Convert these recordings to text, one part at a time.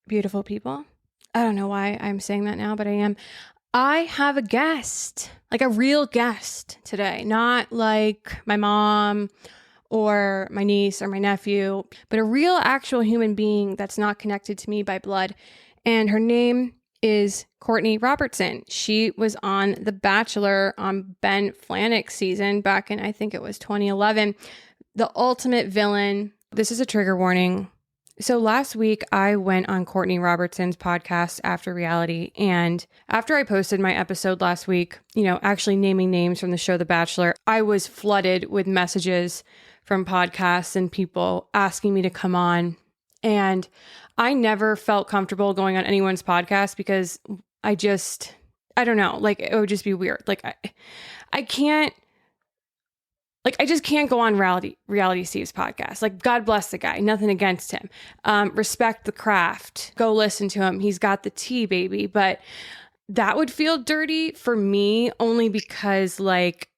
beautiful people. I don't know why I'm saying that now, but I am. I have a guest, like a real guest today, not like my mom or my niece or my nephew, but a real actual human being that's not connected to me by blood. And her name is Courtney Robertson. She was on The Bachelor on Ben Flajnik's season back in, I think it was 2011. The ultimate villain. This is a trigger warning. So last week I went on Courtney Robertson's podcast After Reality, and after I posted my episode last week, actually naming names from the show The Bachelor, I was flooded with messages from podcasts and people asking me to come on. And I never felt comfortable going on anyone's podcast because I don't know, like it would just be weird. Like I can't. Like, I just can't go on reality Steve's podcast. Like, God bless the guy. Nothing against him. Respect the craft. Go listen to him. He's got the tea, baby. But that would feel dirty for me only because, like,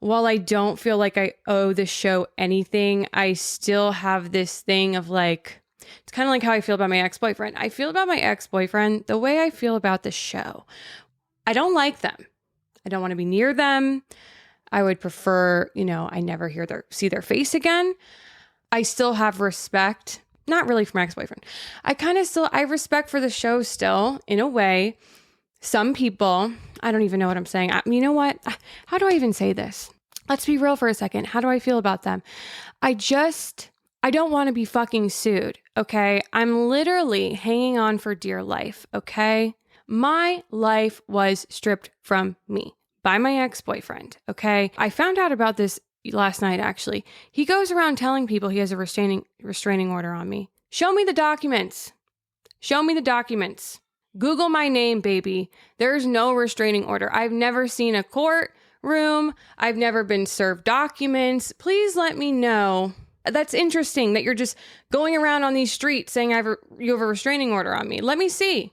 while I don't feel like I owe the show anything, I still have this thing of, like, it's kind of like how I feel about my ex-boyfriend. I feel about my ex-boyfriend the way I feel about the show. I don't like them. I don't want to be near them. I would prefer, I never see their face again. I still have respect, not really for my ex-boyfriend. I respect for the show still, in a way. Some people, I don't even know what I'm saying. You know what? How do I even say this? Let's be real for a second. How do I feel about them? I don't want to be fucking sued, okay? I'm literally hanging on for dear life, okay? My life was stripped from me by my ex-boyfriend, okay? I found out about this last night, actually. He goes around telling people he has a restraining order on me. Show me the documents. Show me the documents. Google my name, baby. There's no restraining order. I've never seen a courtroom. I've never been served documents. Please let me know. That's interesting that you're just going around on these streets saying you have a restraining order on me. Let me see.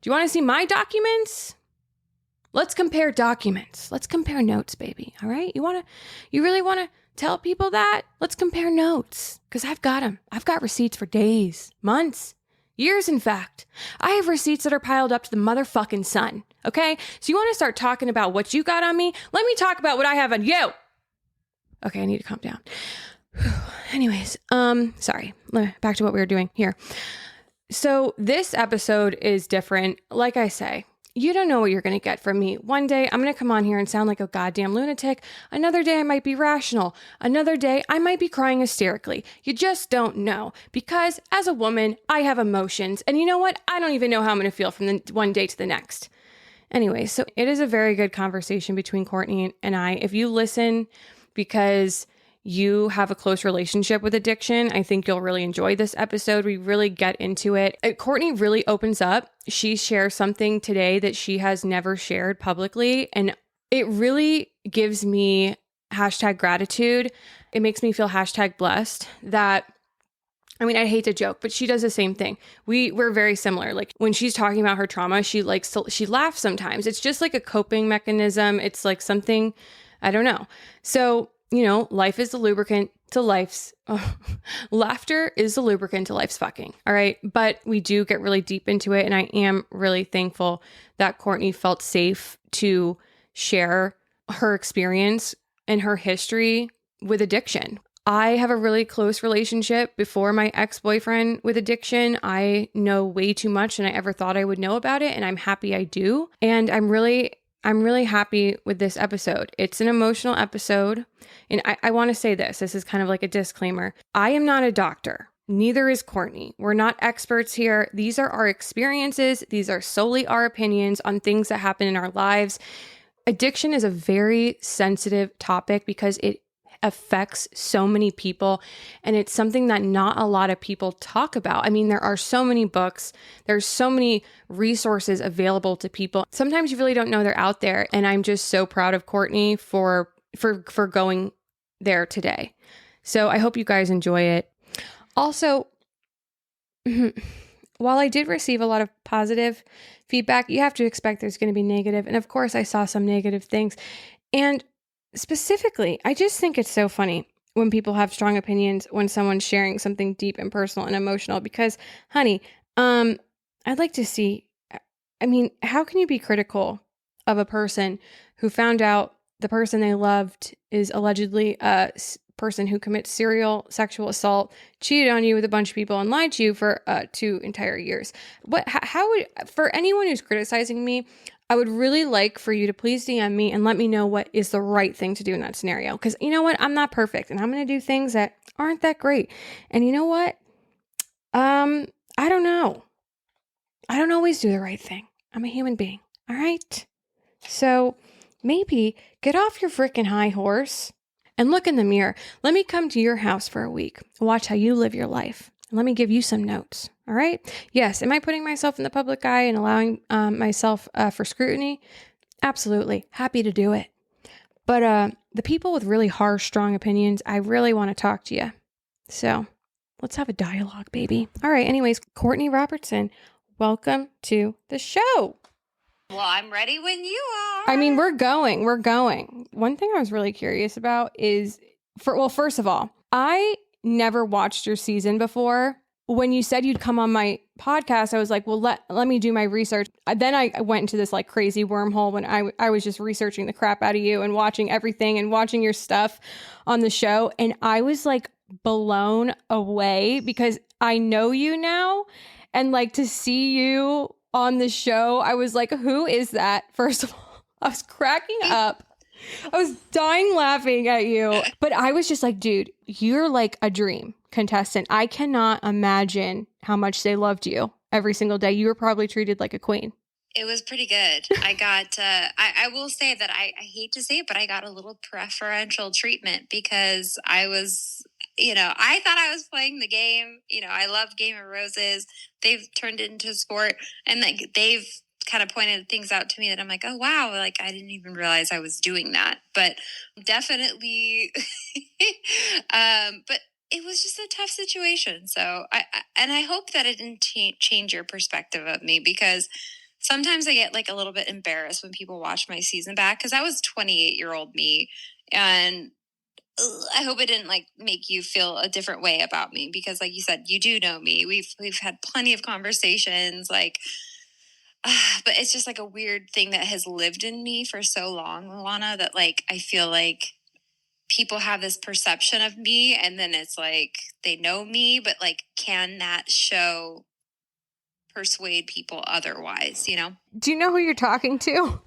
Do you want to see my documents? Let's compare documents. Let's compare notes, baby. All right? You really want to tell people that? Let's compare notes because I've got them. I've got receipts for days, months, years, in fact. I have receipts that are piled up to the motherfucking sun. Okay? So you want to start talking about what you got on me? Let me talk about what I have on you. Okay, I need to calm down. Anyways, sorry. Back to what we were doing here. So this episode is different. Like I say, you don't know what you're going to get from me. One day, I'm going to come on here and sound like a goddamn lunatic. Another day, I might be rational. Another day, I might be crying hysterically. You just don't know. Because as a woman, I have emotions. And you know what? I don't even know how I'm going to feel from the one day to the next. Anyway, so it is a very good conversation between Courtney and I. If you listen because you have a close relationship with addiction, I think you'll really enjoy this episode. We really get into it. Courtney really opens up. She shares something today that she has never shared publicly. And it really gives me #gratitude. It makes me feel #blessed that, I hate to joke, but she does the same thing. We're very similar. Like when she's talking about her trauma, she laughs sometimes. It's just like a coping mechanism. It's like something, I don't know. So, life is the lubricant to laughter is the lubricant to life's fucking. All right. But we do get really deep into it. And I am really thankful that Courtney felt safe to share her experience and her history with addiction. I have a really close relationship before my ex-boyfriend with addiction. I know way too much than I ever thought I would know about it. And I'm happy I do. And I'm really happy with this episode. It's an emotional episode. And I want to say this is kind of like a disclaimer. I am not a doctor. Neither is Courtney. We're not experts here. These are our experiences. These are solely our opinions on things that happen in our lives. Addiction is a very sensitive topic because it affects so many people. And it's something that not a lot of people talk about. There are so many books. There's so many resources available to people. Sometimes you really don't know they're out there. And I'm just so proud of Courtney for going there today. So I hope you guys enjoy it. Also, while I did receive a lot of positive feedback, you have to expect there's going to be negative. And of course, I saw some negative things. And specifically, I just think it's so funny when people have strong opinions when someone's sharing something deep and personal and emotional because, honey, I'd like to see, I mean, how can you be critical of a person who found out the person they loved is allegedly a person who commits serial sexual assault, cheated on you with a bunch of people, and lied to you for 2 entire years? How would, for anyone who's criticizing me, I would really like for you to please DM me and let me know what is the right thing to do in that scenario. Because you know what? I'm not perfect, and I'm going to do things that aren't that great. And you know what? I don't know. I don't always do the right thing. I'm a human being. All right. So maybe get off your freaking high horse and look in the mirror. Let me come to your house for a week, watch how you live your life. And let me give you some notes. All right. Yes. Am I putting myself in the public eye and allowing myself for scrutiny? Absolutely. Happy to do it. But the people with really harsh, strong opinions, I really want to talk to you. So let's have a dialogue, baby. All right. Anyways, Courtney Robertson, welcome to the show. Well, I'm ready when you are. I mean, we're going. One thing I was really curious about is, first of all, I never watched your season before. When you said you'd come on my podcast, I was like, well, let me do my research. Then I went into this like crazy wormhole when I was just researching the crap out of you and watching everything and watching your stuff on the show. And I was like blown away because I know you now. And like to see you on the show, I was like, who is that? First of all, I was cracking up. I was dying laughing at you. But I was just like, dude, you're like a dream contestant. I cannot imagine how much they loved you every single day. You were probably treated like a queen. It was pretty good. I got, I will say that I hate to say it, but I got a little preferential treatment because I was, I thought I was playing the game. I love Game of Roses. They've turned it into sport, and like they've kind of pointed things out to me that I'm like, oh wow, like I didn't even realize I was doing that. But definitely, but it was just a tough situation. So I hope that it didn't change your perspective of me, because sometimes I get like a little bit embarrassed when people watch my season back, because I was 28-year-old me, and I hope it didn't like make you feel a different way about me, because like you said, you do know me. We've had plenty of conversations, like, but it's just like a weird thing that has lived in me for so long, Alanna, that like I feel like people have this perception of me, and then it's like they know me, but like, can that show persuade people otherwise? Do you know who you're talking to?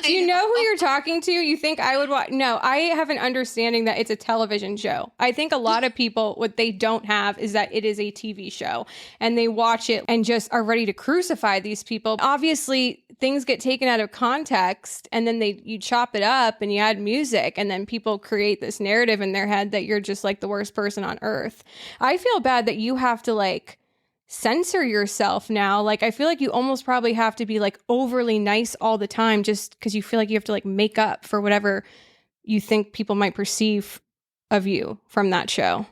Do you know who you're talking to? You think I would watch? No, I have an understanding that it's a television show. I think a lot of people, what they don't have is that it is a TV show, and they watch it and just are ready to crucify these people. Obviously, things get taken out of context, and then you chop it up and you add music, and then people create this narrative in their head that you're just like the worst person on earth. I feel bad that you have to like censor yourself now. Like, I feel like you almost probably have to be like overly nice all the time just because you feel like you have to like make up for whatever you think people might perceive of you from that show.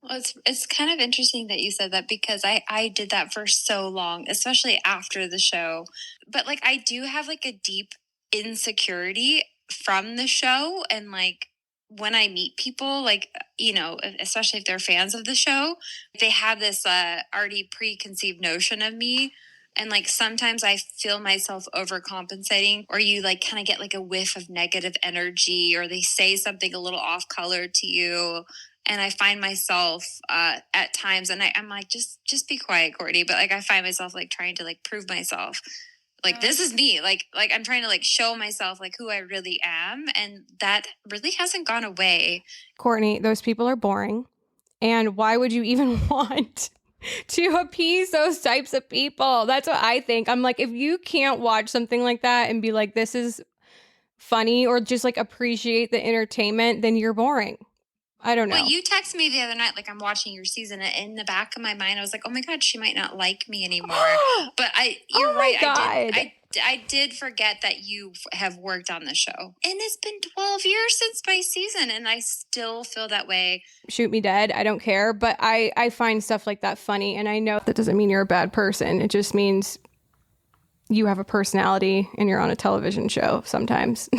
Well, it's kind of interesting that you said that, because I did that for so long, especially after the show. But like, I do have like a deep insecurity from the show, and like when I meet people, like, especially if they're fans of the show, they have this already preconceived notion of me. And like, sometimes I feel myself overcompensating, or you like kind of get like a whiff of negative energy, or they say something a little off color to you. And I find myself at times, and I'm like, just be quiet, Courtney. But like, I find myself like trying to like prove myself. Like, this is me. Like I'm trying to like show myself like who I really am. And that really hasn't gone away. Courtney, those people are boring. And why would you even want to appease those types of people? That's what I think. I'm like, if you can't watch something like that and be like, this is funny, or just like appreciate the entertainment, then you're boring. I don't know. Well, you texted me the other night, like, I'm watching your season. And in the back of my mind, I was like, oh my God, she might not like me anymore. But you're right. I did forget that you have worked on the show. And it's been 12 years since my season, and I still feel that way. Shoot me dead. I don't care. But I find stuff like that funny. And I know that doesn't mean you're a bad person. It just means you have a personality and you're on a television show sometimes.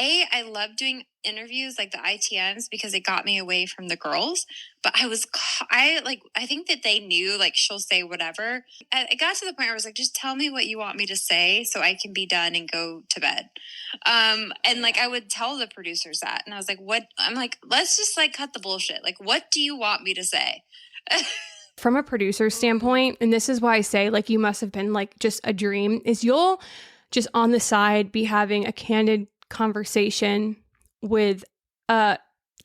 I love doing interviews like the ITMs because it got me away from the girls. But I think that they knew like she'll say whatever. It got to the point where I was like, just tell me what you want me to say so I can be done and go to bed. And like I would tell the producers that, and I was like, what? I'm like, let's just like cut the bullshit. Like, what do you want me to say? From a producer's standpoint, and this is why I say like you must have been like just a dream, is you'll just on the side be having a candid conversation with a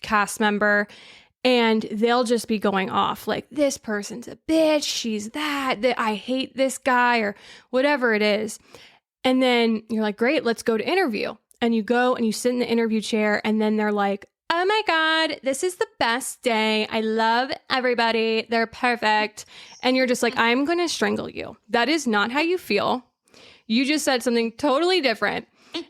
cast member and they'll just be going off like, this person's a bitch, she's that I hate this guy or whatever it is. And then you're like, great, let's go to interview. And you go and you sit in the interview chair and then they're like, oh my God, this is the best day. I love everybody. They're perfect. And you're just like, I'm going to strangle you. That is not how you feel. You just said something totally different.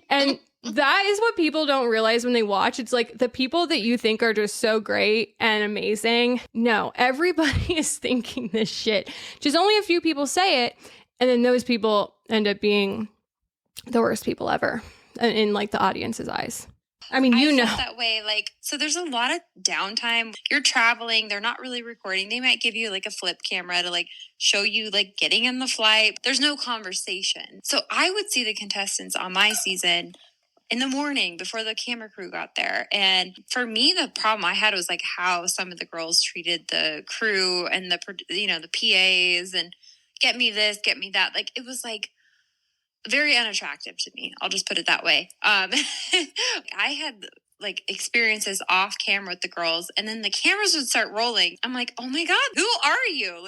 And that is what people don't realize when they watch. It's like the people that you think are just so great and amazing. No, everybody is thinking this shit. Just only a few people say it. And then those people end up being the worst people ever in like the audience's eyes. I mean, you know that way. Like, so there's a lot of downtime. You're traveling. They're not really recording. They might give you like a flip camera to like show you like getting in the flight. There's no conversation. So I would see the contestants on my season in the morning before the camera crew got there. And for me, the problem I had was like how some of the girls treated the crew and the PAs and get me this, get me that. Like, it was like very unattractive to me. I'll just put it that way. I had like experiences off camera with the girls, and then the cameras would start rolling. I'm like, oh my God, who are you?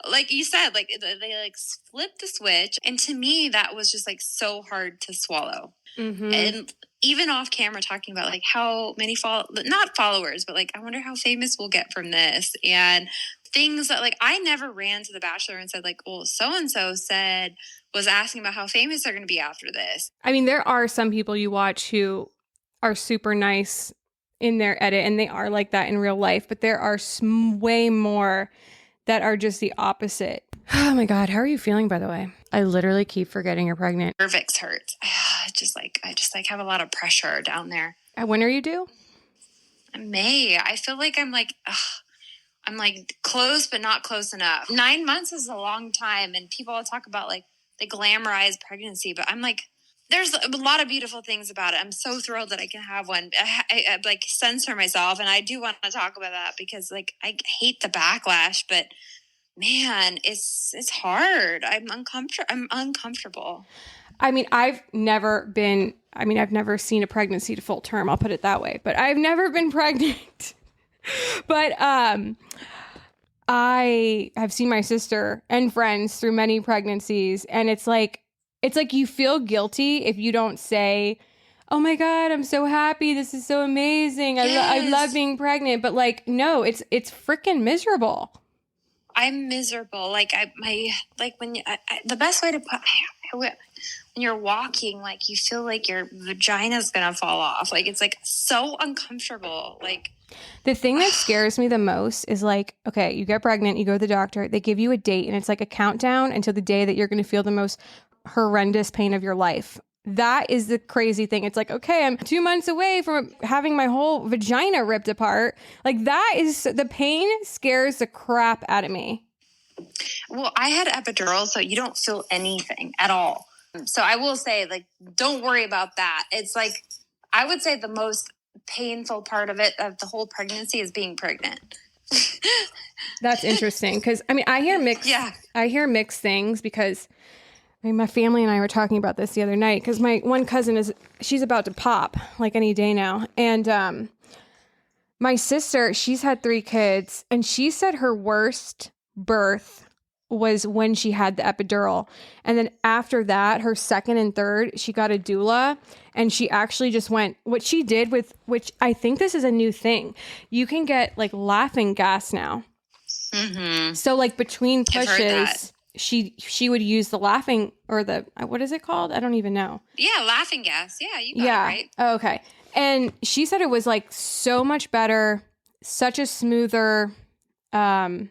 Like you said, like they like flipped the switch. And to me, that was just like so hard to swallow. Mm-hmm. And even off camera talking about like how many not followers, but like, I wonder how famous we'll get from this. And things that like, I never ran to the Bachelor and said like, well, so-and-so was asking about how famous they're going to be after this. I mean, there are some people you watch who are super nice in their edit and they are like that in real life, but there are way more that are just the opposite. Oh my God. How are you feeling, by the way? I literally keep forgetting you're pregnant. Cervix hurts. I just have a lot of pressure down there. When are you due? May. I feel like I'm like close, but not close enough. 9 months is a long time. And people talk about like the glamorized pregnancy, but I'm like, there's a lot of beautiful things about it. I'm so thrilled that I can have one. I like censor myself, and I do want to talk about that because like I hate the backlash, but man, it's hard. I'm uncomfortable. I mean, I've never seen a pregnancy to full term. I'll put it that way, but I've never been pregnant. But I have seen my sister and friends through many pregnancies, and it's like you feel guilty if you don't say, oh my God, I'm so happy. This is so amazing. Yes. I love being pregnant. But like, no, it's freaking miserable. I'm miserable. Like the best way to put, when you're walking, like you feel like your vagina's going to fall off. Like, it's like so uncomfortable. Like, the thing that scares me the most is like, okay, you get pregnant, you go to the doctor, they give you a date, and it's like a countdown until the day that you're going to feel the most horrendous pain of your life. That is the crazy thing. It's like, okay, I'm 2 months away from having my whole vagina ripped apart. Like, the pain scares the crap out of me. Well, I had epidural, so you don't feel anything at all. So I will say, like, don't worry about that. It's like, I would say the most painful part of the whole pregnancy is being pregnant. That's interesting. Cause I mean, I hear mixed things because I mean, my family and I were talking about this the other night because my one cousin she's about to pop like any day now. And, my sister, she's had 3 kids, and she said her worst birth was when she had the epidural. And then after that, her second and third, she got a doula, and she actually just went, what she did which I think this is a new thing. You can get like laughing gas now. Mm-hmm. So like between pushes, she would use the laughing or the, what is it called? I don't even know. Yeah. Laughing gas. Yeah. You got it right. Oh, okay. And she said it was like so much better, such a smoother, thing.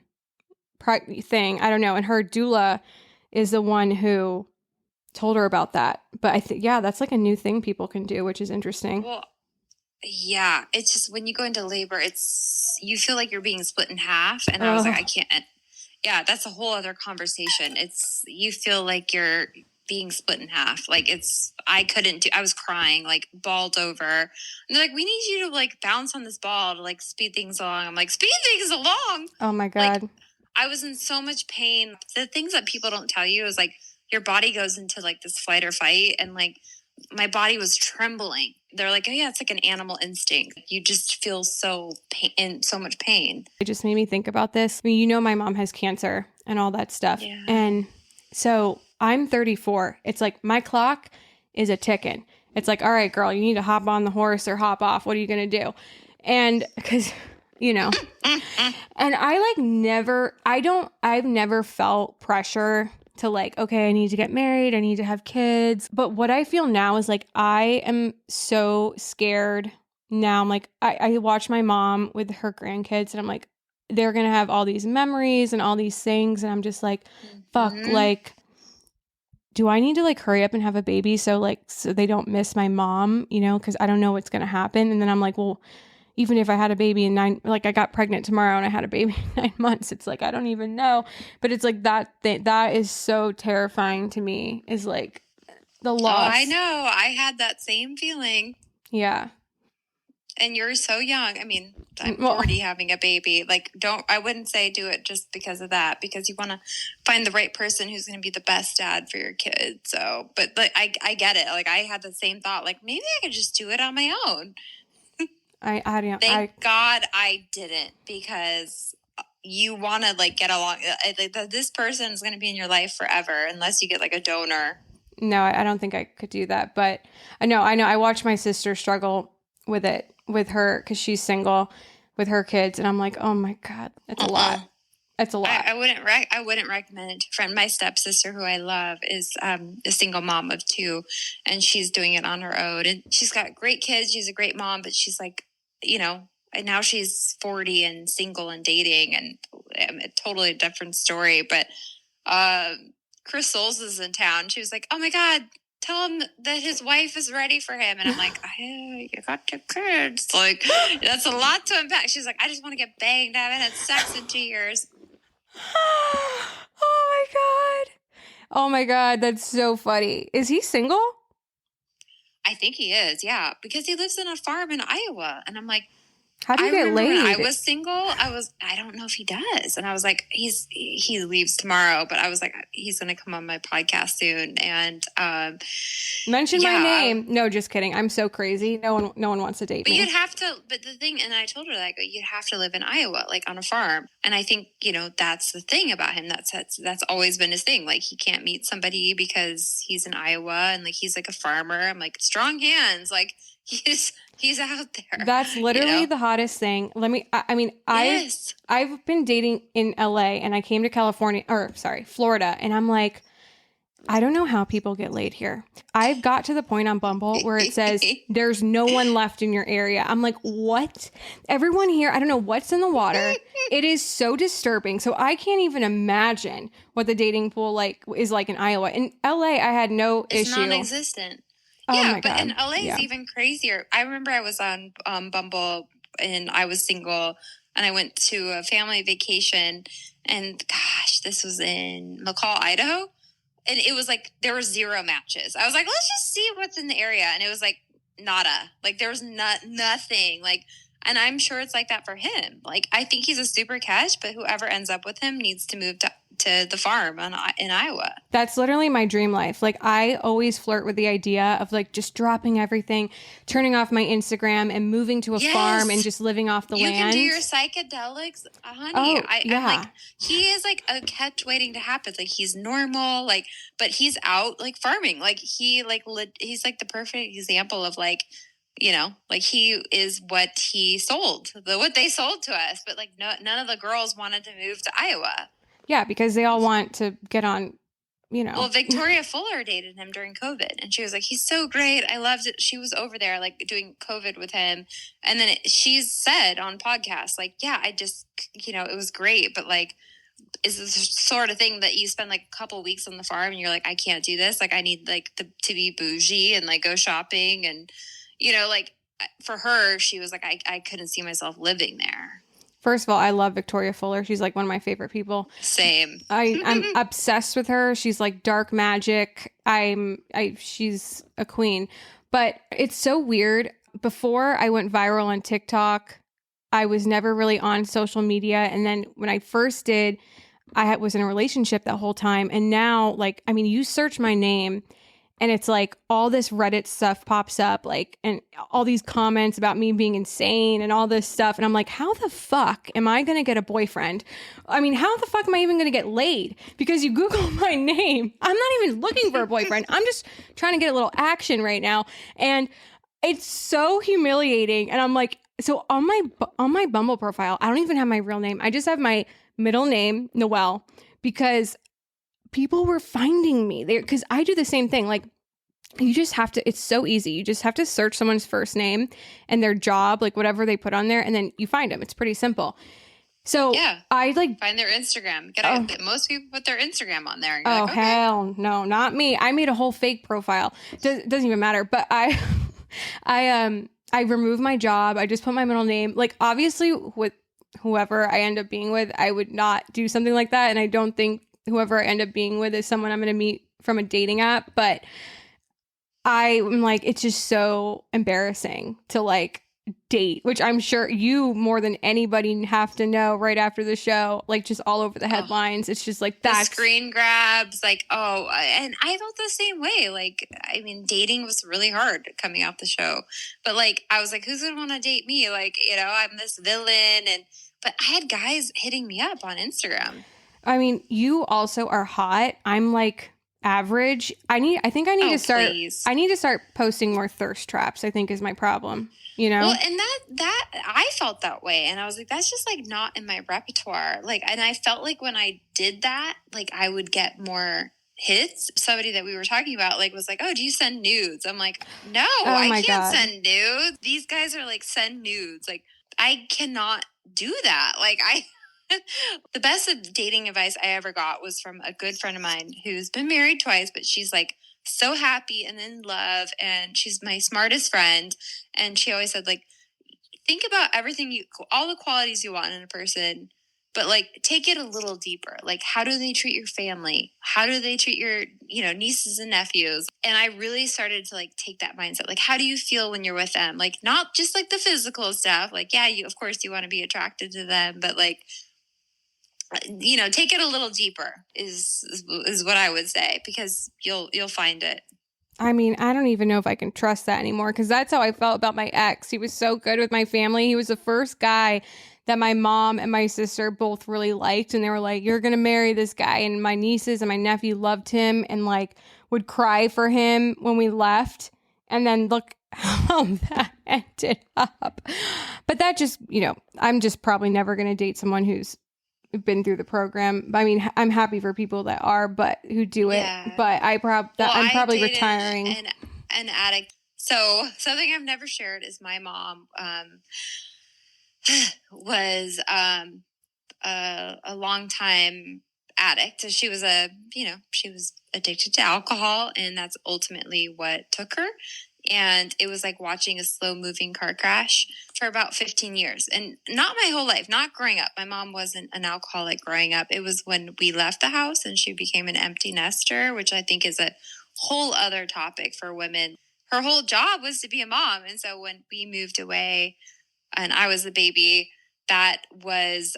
I don't know. And her doula is the one who told her about that. But I think, yeah, that's like a new thing people can do, which is interesting. Well, yeah, it's just when you go into labor, you feel like you're being split in half. And I was like, I can't. Yeah, that's a whole other conversation. You feel like you're being split in half. Like I was crying, like balled over. And they're like, we need you to like bounce on this ball to like speed things along. I'm like, speed things along. Oh my God. Like, I was in so much pain. The things that people don't tell you is like your body goes into like this flight or fight, and like my body was trembling. They're like, oh yeah, it's like an animal instinct. You just feel in so much pain. It just made me think about this. I mean, my mom has cancer and all that stuff. Yeah. And so I'm 34. It's like my clock is a ticking. It's like, all right, girl, you need to hop on the horse or hop off. What are you going to do? And because, and I I've never felt pressure to like, okay, I need to get married. I need to have kids. But what I feel now is like, I am so scared now. I'm like, I watch my mom with her grandkids and I'm like, they're going to have all these memories and all these things. And I'm just like, fuck, like, do I need to like hurry up and have a baby so they don't miss my mom, because I don't know what's going to happen. And then I'm like, well, even if I had a baby I got pregnant tomorrow and I had a baby in 9 months, it's like, I don't even know. But it's like that is so terrifying to me, is like the loss. Oh, I know. I had that same feeling. Yeah. And you're so young. I mean, I'm 40 having a baby. Like, I wouldn't say do it just because of that, because you want to find the right person who's going to be the best dad for your kid. So, but like, I get it. Like, I had the same thought, like, maybe I could just do it on my own. Thank God I didn't, because you want to like get along. This person is going to be in your life forever unless you get like a donor. No, I don't think I could do that. But I know. I watched my sister struggle with it, with her, because she's single with her kids. And I'm like, oh my God, that's a lot. That's a lot. I wouldn't recommend it to a friend. My stepsister, who I love, is a single mom of 2, and she's doing it on her own. And she's got great kids. She's a great mom, but she's like, and now she's 40 and single and dating, and a totally different story. But Chris Soules is in town. She was like, oh my God, tell him that his wife is ready for him. And I'm like, you got your kids. Like, that's a lot to unpack. She's like, I just want to get banged. I haven't had sex in 2 years. Oh my God. That's so funny. Is he single? I think he is. Yeah. Because he lives in a farm in Iowa. And I'm like, how do you get laid? When I was single, I don't know if he does. And I was like, he leaves tomorrow, but I was like, he's going to come on my podcast soon. And, mention my name. No, just kidding. I'm so crazy. No one wants to date me. But you'd have to, but the thing, and I told her that you'd have to live in Iowa, like on a farm. And I think, that's the thing about him. That's always been his thing. Like, he can't meet somebody because he's in Iowa and like, he's like a farmer. I'm like, strong hands. Like, he's out there. That's literally the hottest thing. Yes. I've been dating in LA and I came to Florida. And I'm like, I don't know how people get laid here. I've got to the point on Bumble where it says there's no one left in your area. I'm like, what? Everyone here, I don't know what's in the water. It is so disturbing. So I can't even imagine what the dating pool is like in Iowa. In LA, I had no issue. It's non-existent. Oh yeah, my God. But in LA is even crazier. I remember I was on Bumble and I was single and I went to a family vacation, and gosh, this was in McCall, Idaho. And it was like, there were 0 matches. I was like, let's just see what's in the area. And it was like, nada. Like, there was nothing. Like, and I'm sure it's like that for him. Like, I think he's a super catch, but whoever ends up with him needs to move to the farm in Iowa. That's literally my dream life. Like, I always flirt with the idea of like just dropping everything, turning off my Instagram and moving to a farm and just living off the land. You can do your psychedelics, honey. Oh, yeah. I'm like, he is like a catch waiting to happen. Like, he's normal, like, but he's out like farming. Like, he's like the perfect example of like, like he is what he sold, what they sold to us. But like, none of the girls wanted to move to Iowa. Yeah, because they all want to get on, Well, Victoria Fuller dated him during COVID, and she was like, he's so great. I loved it. She was over there, like, doing COVID with him. And then she's said on podcasts, like, yeah, I just, it was great. But, like, is the sort of thing that you spend like a couple weeks on the farm and you're like, I can't do this. Like I need like to be bougie and like go shopping. And, like for her, she was like, I couldn't see myself living there. First of all, I love Victoria Fuller. She's like one of my favorite people. Same. I'm obsessed with her. She's like dark magic. She's a queen. But it's so weird. Before I went viral on TikTok, I was never really on social media. And then when I first did, was in a relationship that whole time. And now, like, I mean, you search my name and it's like all this Reddit stuff pops up, like, and all these comments about me being insane and all this stuff. And I'm like, how the fuck am I going to get a boyfriend? I mean, how the fuck am I even going to get laid? Because you Google my name. I'm not even looking for a boyfriend. I'm just trying to get a little action right now. And it's so humiliating. And I'm like, so on my Bumble profile, I don't even have my real name. I just have my middle name, Noelle, because people were finding me there. Because I do the same thing. Like, you just have to, it's so easy. You just have to search someone's first name and their job, like whatever they put on there, and then you find them. It's pretty simple. So yeah, I like find their Instagram. Most people put their Instagram on there. And oh, like, okay. Hell no, not me. I made a whole fake profile. Doesn't even matter. But I removed my job. I just put my middle name. Like, obviously with whoever I end up being with, I would not do something like that. And I don't think whoever I end up being with is someone I'm going to meet from a dating app. But I'm like, it's just so embarrassing to like date, which I'm sure you more than anybody have to know right after the show, like just all over the headlines. It's just like that screen grabs, like, and I felt the same way. Like, I mean, dating was really hard coming out the show, but like, I was like, who's gonna want to date me? Like, I'm this villain. But I had guys hitting me up on Instagram. I mean, you also are hot. I'm like average. I think I need to start. Please. I need to start posting more thirst traps, I think is my problem. Well, and that I felt that way, and I was like, that's just like not in my repertoire. Like, and I felt like when I did that, like I would get more hits. Somebody that we were talking about, like, was like, "Oh, do you send nudes?" I'm like, "No, I can't send nudes." These guys are like, "Send nudes." Like, I cannot do that. Like, the best dating advice I ever got was from a good friend of mine who's been married twice, but she's like so happy and in love, and she's my smartest friend. And she always said, like, think about everything all the qualities you want in a person, but like take it a little deeper. Like, how do they treat your family? How do they treat your, nieces and nephews? And I really started to like take that mindset. Like, how do you feel when you're with them? Like, not just like the physical stuff. Like, yeah, of course you want to be attracted to them, but like, take it a little deeper is what I would say, because you'll find it. I mean, I don't even know if I can trust that anymore, because that's how I felt about my ex. He was so good with my family. He was the first guy that my mom and my sister both really liked, and they were like, you're going to marry this guy. And my nieces and my nephew loved him and like would cry for him when we left. And then look how that ended up. But that just, I'm just probably never going to date someone who's been through the program. I mean, I'm happy for people that are, but who do it. But I'm probably retiring. An addict. So something I've never shared is my mom was a long time addict. So she was she was addicted to alcohol, and that's ultimately what took her. And it was like watching a slow moving car crash for about 15 years. And not my whole life, not growing up. My mom wasn't an alcoholic growing up. It was when we left the house and she became an empty nester, which I think is a whole other topic for women. Her whole job was to be a mom. And so when we moved away and I was the baby, that was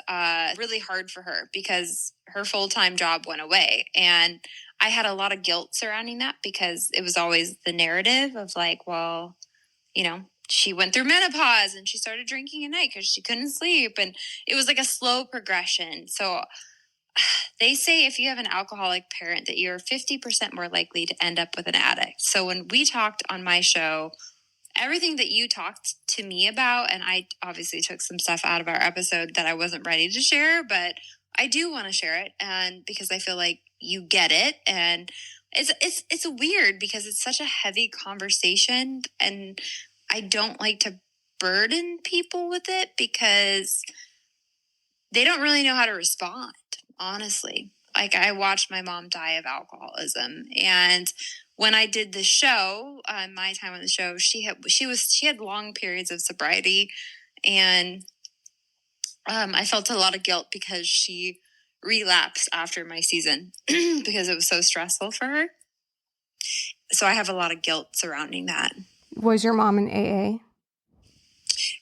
really hard for her because her full-time job went away. And I had a lot of guilt surrounding that, because it was always the narrative of like, well, she went through menopause and she started drinking at night because she couldn't sleep. And it was like a slow progression. So they say if you have an alcoholic parent that you're 50% more likely to end up with an addict. So when we talked on my show, everything that you talked to me about, and I obviously took some stuff out of our episode that I wasn't ready to share, but I do want to share it, and because I feel like you get it. And it's weird because it's such a heavy conversation, and I don't like to burden people with it because they don't really know how to respond. honestly. Like, I watched my mom die of alcoholism. And when I did the show, my time on the show, she had long periods of sobriety, and I felt a lot of guilt because she relapsed after my season because it was so stressful for her. So I have a lot of guilt surrounding that. Was your mom in AA?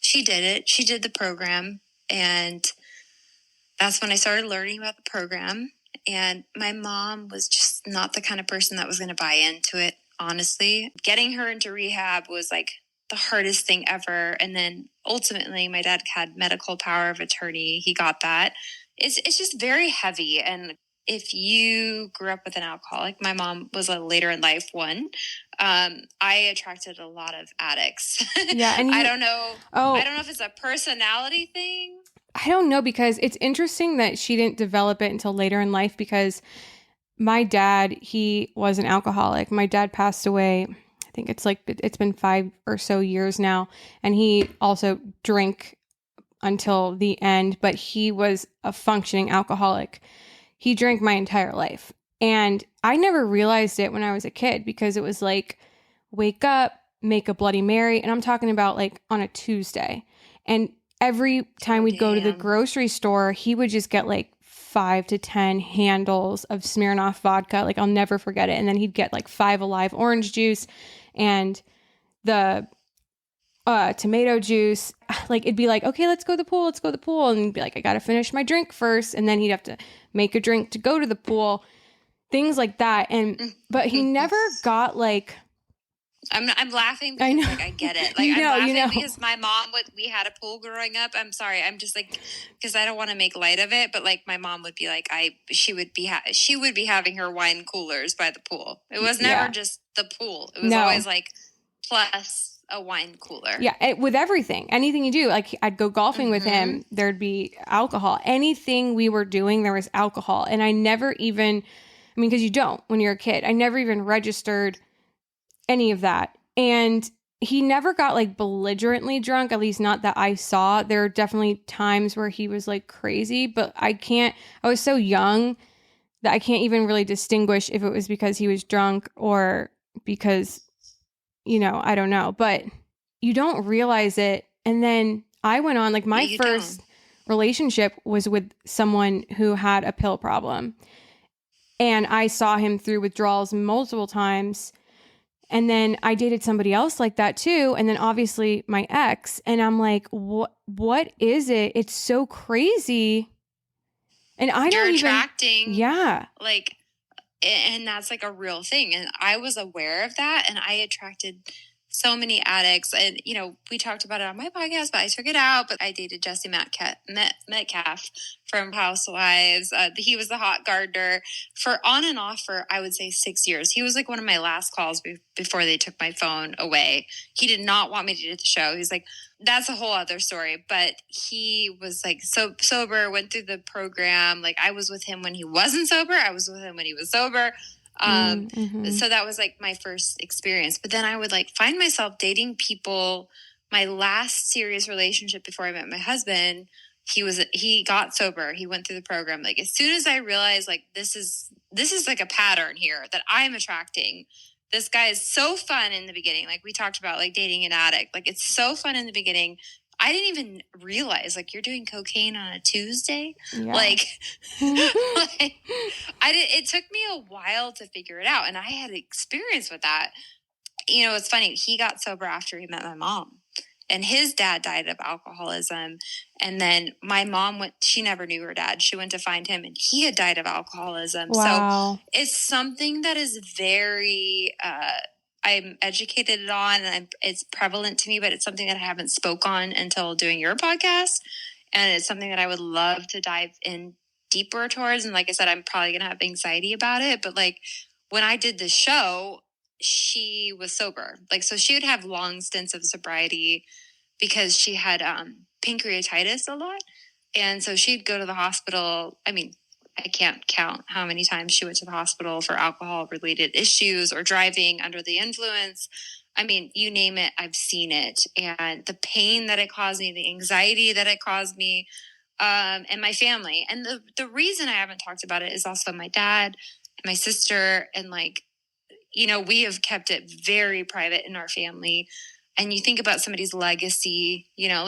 She did it. She did the program, and that's when I started learning about the program. And my mom was just not the kind of person that was going to buy into it, honestly. Getting her into rehab was like the hardest thing ever. And then ultimately, my dad had medical power of attorney. He got that. It's just very heavy. And if you grew up with an alcoholic, my mom was a later in life one. I attracted a lot of addicts. Yeah, and I don't know. I don't know if it's a personality thing. I don't know, because it's interesting that she didn't develop it until later in life, because my dad, he was an alcoholic. My dad passed away, I think it's been 5 or so years now, and he also drank until the end, but he was a functioning alcoholic. He drank my entire life. And I never realized it when I was a kid, because it was like, wake up, make a Bloody Mary. And I'm talking about like on a Tuesday. And every time we'd go to the grocery store, he would just get like 5 to 10 handles of Smirnoff vodka. Like, I'll never forget it. And then he'd get like 5 Alive orange juice and the tomato juice. Like, it'd be like, okay, let's go to the pool. And he'd be like, I got to finish my drink first. And then he'd have to make a drink to go to the pool, things like that. But he never got like, I'm laughing because like I get it. Like, I'm laughing because my mom we had a pool growing up. I'm sorry. I'm just like, because I don't want to make light of it, but like my mom would be like, she would be having her wine coolers by the pool. It was never just the pool. It was always like plus a wine cooler. Yeah, with everything, anything you do. Like, I'd go golfing with him, there'd be alcohol. Anything we were doing, there was alcohol. And I never even, I mean, because you don't when you're a kid, I never even registered any of that. And he never got like belligerently drunk, at least not that I saw. There are definitely times where he was like crazy, but I was so young that I can't even really distinguish if it was because he was drunk or because, I don't know. But you don't realize it. And then I went on, like, my first relationship was with someone who had a pill problem. And I saw him through withdrawals multiple times. And then I dated somebody else like that too. And then obviously my ex. And I'm like, what is it? It's so crazy. And You're attracting. Yeah. Like, and that's like a real thing. And I was aware of that. And I attracted so many addicts. And, we talked about it on my podcast, but I took it out. But I dated Jesse Metcalfe from Housewives. He was the hot gardener for on and off for, I would say, 6 years. He was like one of my last calls before they took my phone away. He did not want me to do the show. He's like, that's a whole other story. But he was like so sober, went through the program. Like, I was with him when he wasn't sober. I was with him when he was sober. So that was like my first experience. But then I would like find myself dating people. My last serious relationship before I met my husband, he got sober. He went through the program. Like, as soon as I realized like this is like a pattern here that I'm attracting. This guy is so fun in the beginning. Like, we talked about like dating an addict. Like, it's so fun in the beginning. I didn't even realize like you're doing cocaine on a Tuesday. Yeah. Like, it took me a while to figure it out. And I had experience with that. It's funny. He got sober after he met my mom, and his dad died of alcoholism. And then my mom she never knew her dad. She went to find him, and he had died of alcoholism. Wow. So it's something that is very, I'm educated on, and it's prevalent to me, but it's something that I haven't spoke on until doing your podcast. And it's something that I would love to dive in deeper towards. And like I said, I'm probably going to have anxiety about it. But like, when I did the show, she was sober. Like, so she would have long stints of sobriety because she had pancreatitis a lot. And so she'd go to the hospital. I mean, I can't count how many times she went to the hospital for alcohol-related issues or driving under the influence. I mean, you name it, I've seen it. And the pain that it caused me, the anxiety that it caused me and my family. And the reason I haven't talked about it is also my dad, my sister, and like, we have kept it very private in our family. And you think about somebody's legacy, Yeah.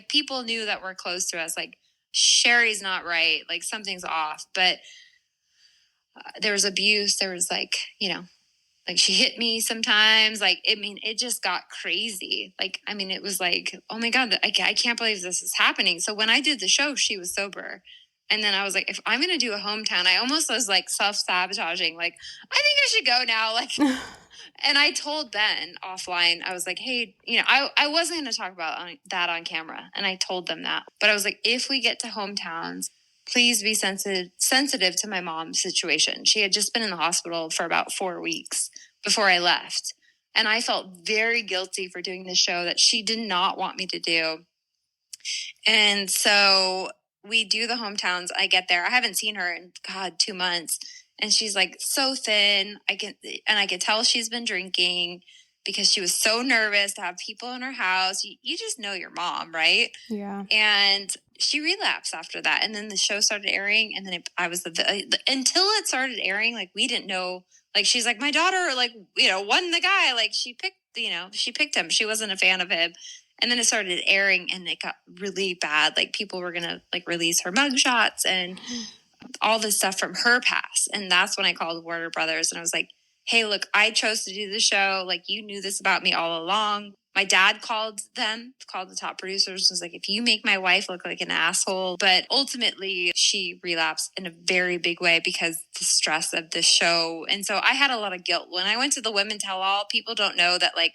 people knew that we're close to us. Like, Sherry's not right. Like, something's off. But there was abuse. There was like she hit me sometimes. Like, it just got crazy. Like, it was like, oh my God, I can't believe this is happening. So when I did the show, she was sober. And then I was like, if I'm going to do a hometown, I almost was like self-sabotaging. Like, I think I should go now. Like, and I told Ben offline, I was like, hey, I wasn't going to talk about that on camera. And I told them that. But I was like, if we get to hometowns, please be sensitive to my mom's situation. She had just been in the hospital for about 4 weeks before I left. And I felt very guilty for doing this show that she did not want me to do. And so we do the hometowns. I get there. I haven't seen her in 2 months. And she's like so thin. I could tell she's been drinking because she was so nervous to have people in her house. You just know your mom, right? Yeah. And she relapsed after that. And then the show started airing. And then until it started airing, like, we didn't know. Like, she's like, my daughter, like, won the guy. Like, she picked him. She wasn't a fan of him. And then it started airing and it got really bad. Like, people were going to like release her mugshots and all this stuff from her past. And that's when I called Warner Brothers and I was like, hey, look, I chose to do the show. Like, you knew this about me all along. My dad called the top producers, and was like, if you make my wife look like an asshole. But ultimately, she relapsed in a very big way because the stress of the show. And so I had a lot of guilt. When I went to the Women Tell All, people don't know that, like,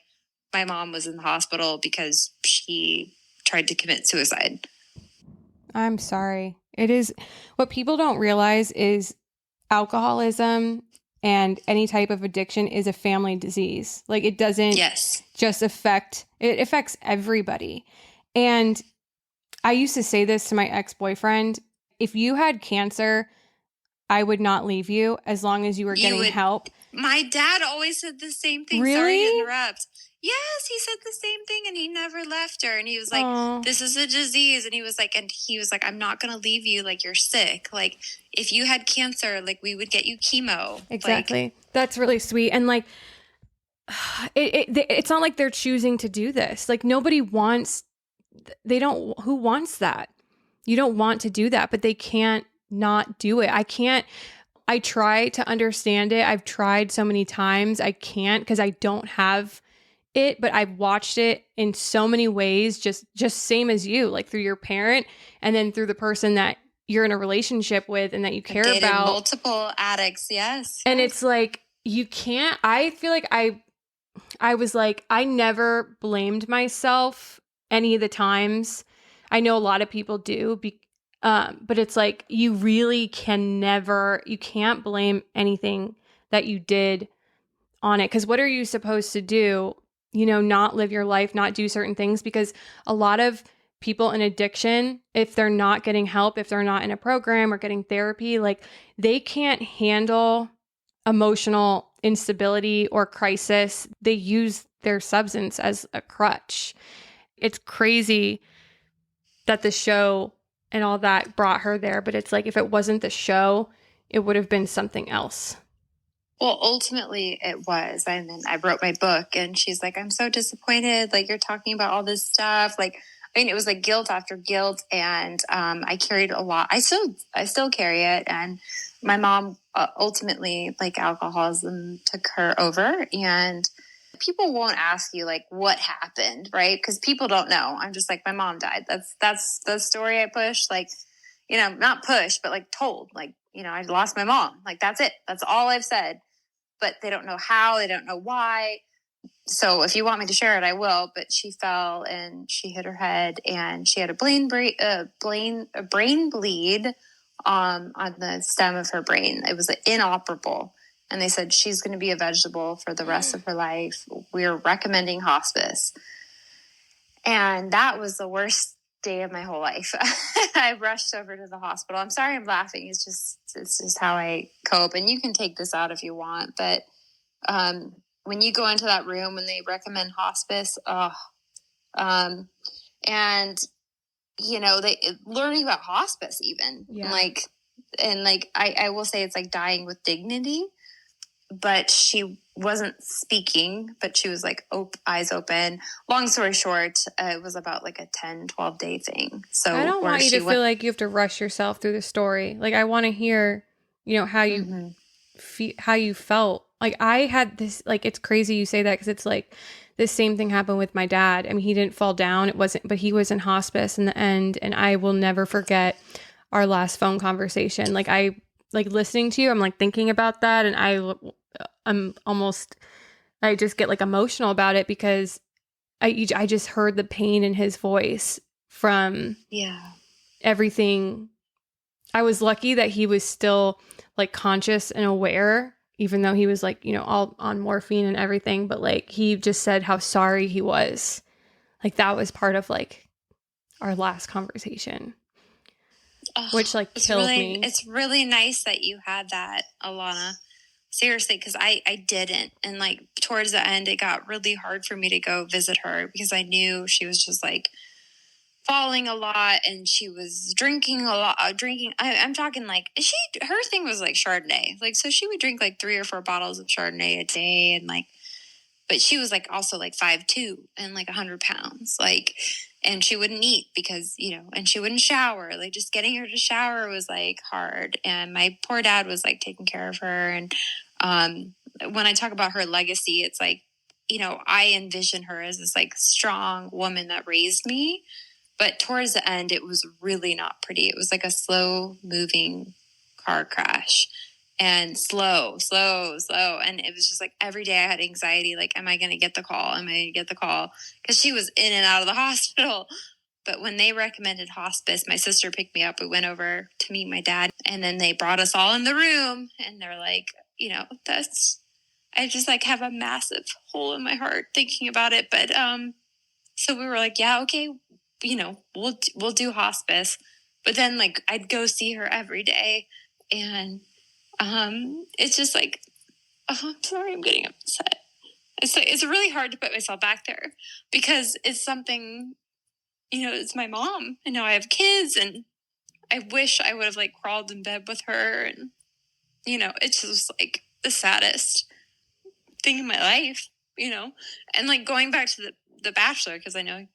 my mom was in the hospital because she tried to commit suicide. I'm sorry. It is what people don't realize is alcoholism and any type of addiction is a family disease. Like, it doesn't just it affects everybody. And I used to say this to my ex-boyfriend, if you had cancer, I would not leave you as long as you were getting help. My dad always said the same thing. Really? Sorry to interrupt. Yes, he said the same thing, and he never left her. And he was like, Aww. This is a disease. And he was like, I'm not going to leave you. Like, you're sick. Like, if you had cancer, like, we would get you chemo. Exactly. Like, that's really sweet. And like, it's not like they're choosing to do this. Like, who wants that? You don't want to do that, but they can't not do it. I try to understand it. I've tried so many times. I can't because I don't have it, but I've watched it in so many ways, just same as you, like through your parent and then through the person that you're in a relationship with and that you care about. Multiple addicts, yes. And it's like, you can't, I feel like I was like, I never blamed myself any of the times. I know a lot of people do, but it's like, you really you can't blame anything that you did on it. Because what are you supposed to do? Not live your life, not do certain things, because a lot of people in addiction, if they're not getting help, if they're not in a program or getting therapy, like, they can't handle emotional instability or crisis. They use their substance as a crutch. It's crazy that the show and all that brought her there, but it's like, if it wasn't the show, it would have been something else. Well, ultimately it was. And then I wrote my book and she's like, I'm so disappointed. Like, you're talking about all this stuff. Like, it was like guilt after guilt. And I carried a lot. I still carry it. And my mom ultimately, like, alcoholism took her over. And people won't ask you, like, what happened, right? Because people don't know. I'm just like, my mom died. That's the story I push. Like, not push, but like told. Like, I lost my mom. Like, that's it. That's all I've said. But they don't know how, they don't know why. So if you want me to share it, I will. But she fell and she hit her head and she had a brain bleed on the stem of her brain. It was inoperable. And they said she's going to be a vegetable for the rest of her life. We're recommending hospice. And that was the worst day of my whole life. I rushed over to the hospital. I'm sorry I'm laughing. It's just how I cope. And you can take this out if you want. But when you go into that room when they recommend hospice, and they learning about hospice even. Yeah. And I will say it's like dying with dignity, but she wasn't speaking, but she was like eyes open. Long story short, it was about like a 10-12 day thing. So I don't want you to feel like you have to rush yourself through the story. Like, I want to hear, how you how you felt. Like, I had this, like, it's crazy you say that, because it's like the same thing happened with my dad. I mean, he didn't fall down. It wasn't, but he was in hospice in the end. And I will never forget our last phone conversation. Like, listening to you, I'm like thinking about that. And I just get like emotional about it, because I just heard the pain in his voice from everything. I was lucky that he was still like conscious and aware, even though he was like, all on morphine and everything. But like, he just said how sorry he was. Like, that was part of like our last conversation, which like killed me. It's really nice that you had that, Alanna. Seriously, because I didn't. And like towards the end, it got really hard for me to go visit her, because I knew she was just like falling a lot, and she was drinking a lot. I'm talking like her thing was like Chardonnay. Like, so she would drink like 3 or 4 bottles of Chardonnay a day. And like, but she was like also like 5'2" and like 100 pounds. Like, and she wouldn't eat because, and she wouldn't shower. Like, just getting her to shower was like hard. And my poor dad was like taking care of her. And when I talk about her legacy, it's like, I envision her as this like strong woman that raised me. But towards the end, it was really not pretty. It was like a slow moving car crash, and slow. And it was just like every day I had anxiety. Like, am I going to get the call? Am I going to get the call? Because she was in and out of the hospital. But when they recommended hospice, my sister picked me up. We went over to meet my dad, and then they brought us all in the room, and they're like, I just like have a massive hole in my heart thinking about it. But, so we were like, yeah, okay, we'll do hospice. But then like, I'd go see her every day, and, it's just like, I'm sorry, I'm getting upset. It's really hard to put myself back there, because it's something, it's my mom, and now I have kids, and I wish I would have like crawled in bed with her. And, it's just like the saddest thing in my life, and like going back to the Bachelor, because I know,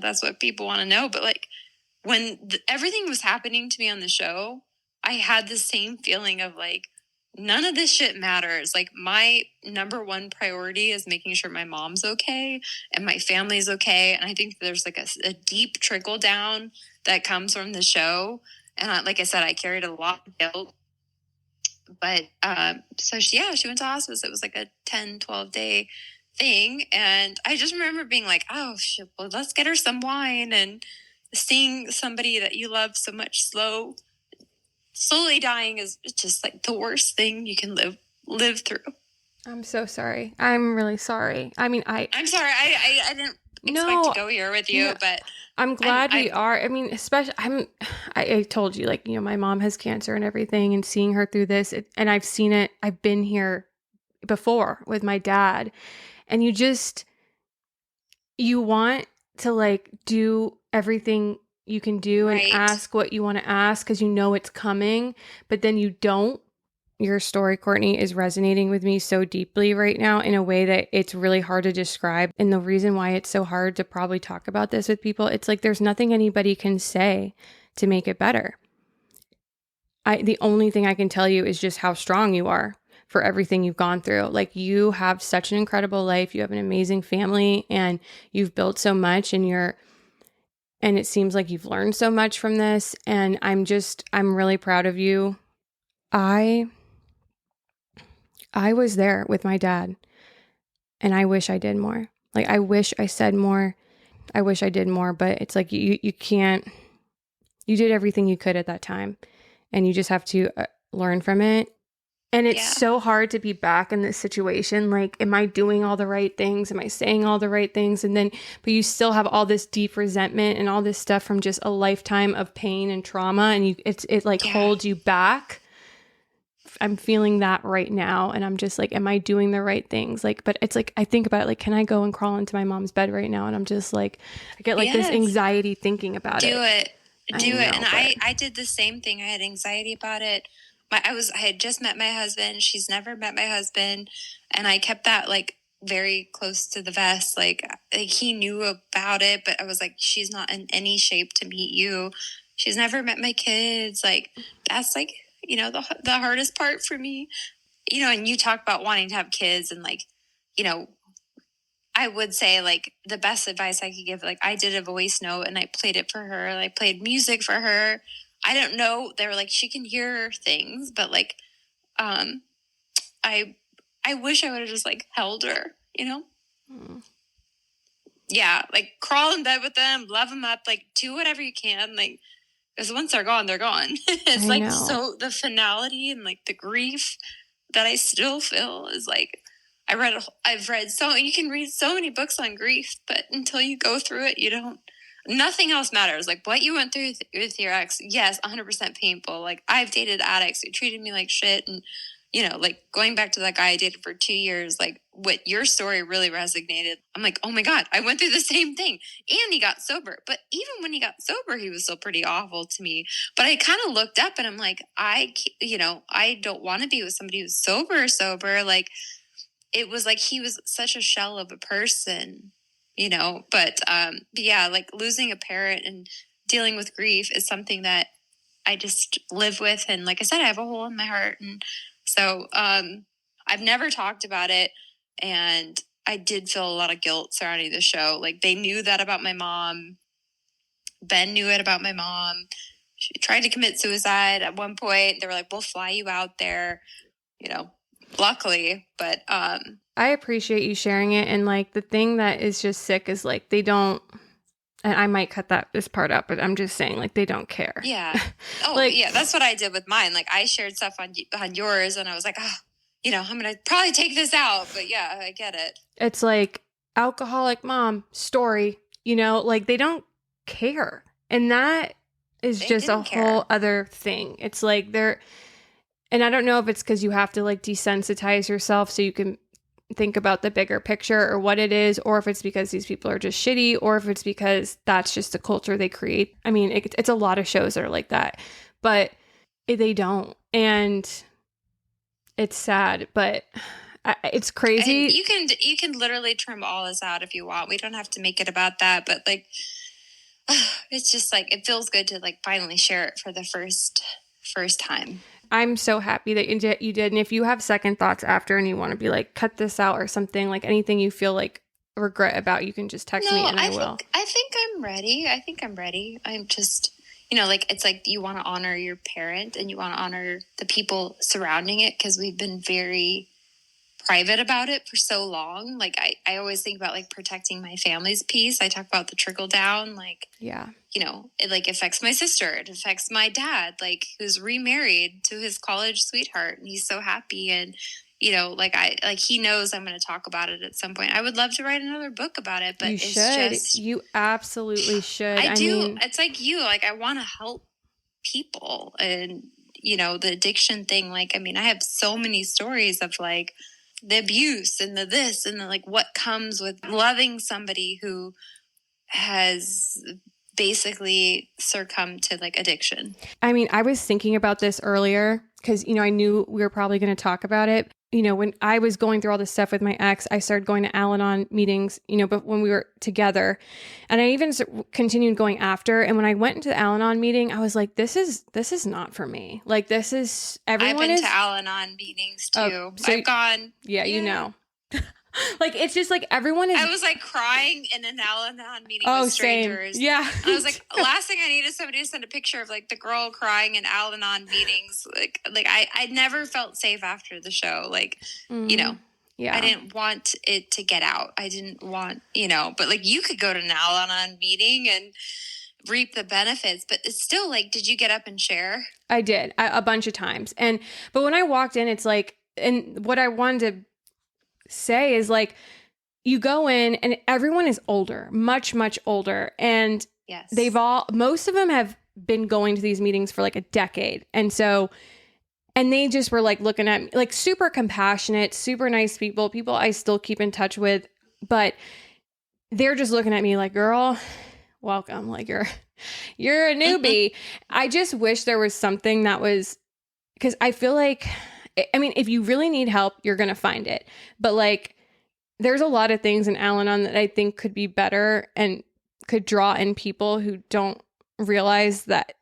that's what people want to know. But like, when everything was happening to me on the show, I had the same feeling of like, none of this shit matters. Like, my number one priority is making sure my mom's okay and my family's okay. And I think there's like a deep trickle down that comes from the show. And like I said, I carried a lot of guilt. But so she went to hospice. It was like a 10-12 day thing. And I just remember being like, oh shit, well, let's get her some wine. And seeing somebody that you love so much slowly dying is just like the worst thing you can live through. I'm so sorry. I'm really sorry. I mean, I'm sorry. I didn't expect to go here with you, but I'm glad we are. I mean, especially I told you, like, my mom has cancer and everything, and seeing her through this, and I've seen it. I've been here before with my dad, and you want to like do everything you can do and ask what you want to ask, because it's coming, but then you don't. Your story, Courtney, is resonating with me so deeply right now in a way that it's really hard to describe. And the reason why it's so hard to probably talk about this with people, it's like there's nothing anybody can say to make it better. The only thing I can tell you is just how strong you are for everything you've gone through. Like, you have such an incredible life. You have an amazing family, and you've built so much, and it seems like you've learned so much from this. And I'm really proud of you. I was there with my dad, and I wish I did more. Like, I wish I said more. I wish I did more, but it's like you can't. You did everything you could at that time, and you just have to learn from it. And it's so hard to be back in this situation. Like, am I doing all the right things? Am I saying all the right things? And then, but you still have all this deep resentment and all this stuff from just a lifetime of pain and trauma, and it holds you back. I'm feeling that right now. And I'm just like, am I doing the right things? Like, but it's like, I think about it, like, can I go and crawl into my mom's bed right now? And I'm just like, I get like this anxiety thinking about it. Do it. And but... I did the same thing. I had anxiety about it. I had just met my husband. She's never met my husband. And I kept that like very close to the vest. Like he knew about it, but I was like, she's not in any shape to meet you. She's never met my kids. Like that's like, you know, the hardest part for me, you know, and you talk about wanting to have kids and like, you know, I would say like the best advice I could give, like I did a voice note and I played it for her. And I played music for her. I don't know. They were like, she can hear things, but like, I wish I would have just like held her, you know? Yeah. Like crawl in bed with them, love them up, like do whatever you can. Like, because once they're gone, they're gone. It's like, so the finality and like the grief that I still feel is like, I've read you can read so many books on grief, but until you go through it, nothing else matters. Like what you went through with your ex, yes, 100% painful. Like I've dated addicts who treated me like shit. And, you know, like going back to that guy I dated for 2 years, like what your story really resonated. I'm like, oh my God, I went through the same thing and he got sober. But even when he got sober, he was still pretty awful to me. But I kind of looked up and I'm like, I don't want to be with somebody who's sober. Like, it was like he was such a shell of a person, you know, but yeah, like losing a parent and dealing with grief is something that I just live with. And like I said, I have a hole in my heart. And so I've never talked about it. And I did feel a lot of guilt surrounding the show. Like they knew that about my mom. Ben knew it about my mom. She tried to commit suicide at one point. They were like, we'll fly you out there, you know. Luckily, but I appreciate you sharing it. And like the thing that is just sick is like they don't, and I might cut this part up, but I'm just saying like they don't care. Yeah. Oh, like, yeah. That's what I did with mine. Like I shared stuff on yours, and I was like, you know, I'm gonna probably take this out. But yeah, I get it. It's like alcoholic mom story. You know, like they don't care, and that is just a whole other thing. It's like they're. And I don't know if it's because you have to like desensitize yourself so you can think about the bigger picture or what it is, or if it's because these people are just shitty, or if it's because that's just the culture they create. I mean, it's a lot of shows that are like that, but they don't. And it's sad, but it's crazy. And you can literally trim all this out if you want. We don't have to make it about that, but like, it's just like, it feels good to like finally share it for the first time. I'm so happy that you did. And if you have second thoughts after and you want to be like, cut this out or something, like anything you feel like regret about, you can just text me and I will. I think I'm ready. I'm just, you know, like, it's like you want to honor your parent and you want to honor the people surrounding it because we've been very private about it for so long. Like I always think about like protecting my family's peace. I talk about the trickle down, like, yeah, you know, it like affects my sister. It affects my dad, like who's remarried to his college sweetheart and he's so happy. And, you know, like he knows I'm going to talk about it at some point. I would love to write another book about it, but you absolutely should. I do. Mean, it's like like I want to help people and, you know, the addiction thing. Like, I mean, I have so many stories of like, the abuse and the this and the like what comes with loving somebody who has basically succumbed to like addiction. I mean, I was thinking about this earlier because, you know, I knew we were probably going to talk about it. You know, when I was going through all this stuff with my ex, I started going to Al-Anon meetings, you know, but when we were together, and I even continued going after. And when I went into the Al-Anon meeting, I was like, this is not for me. Like, this is everyone. I've been to Al-Anon meetings too. So I've gone. Yeah, you know. Like, it's just like everyone is. I was like crying in an Al-Anon meeting with strangers. Same. Yeah. I was like, last thing I need is somebody to send a picture of like the girl crying in Al-Anon meetings. Like I never felt safe after the show. Like, you know, yeah, I didn't want it to get out. I didn't want, you know, but like you could go to an Al-Anon meeting and reap the benefits, but it's still like, did you get up and share? I did a bunch of times. But when I walked in, it's like, and what I wanted to say is like, you go in and everyone is older, much, much older. And yes, most of them have been going to these meetings for like a decade. And so And they just were like looking at me, like super compassionate, super nice people I still keep in touch with, but they're just looking at me like, girl, welcome. Like you're a newbie. I just wish there was something that was, because I feel like, I mean, if you really need help, you're going to find it. But like, there's a lot of things in Al-Anon that I think could be better and could draw in people who don't realize that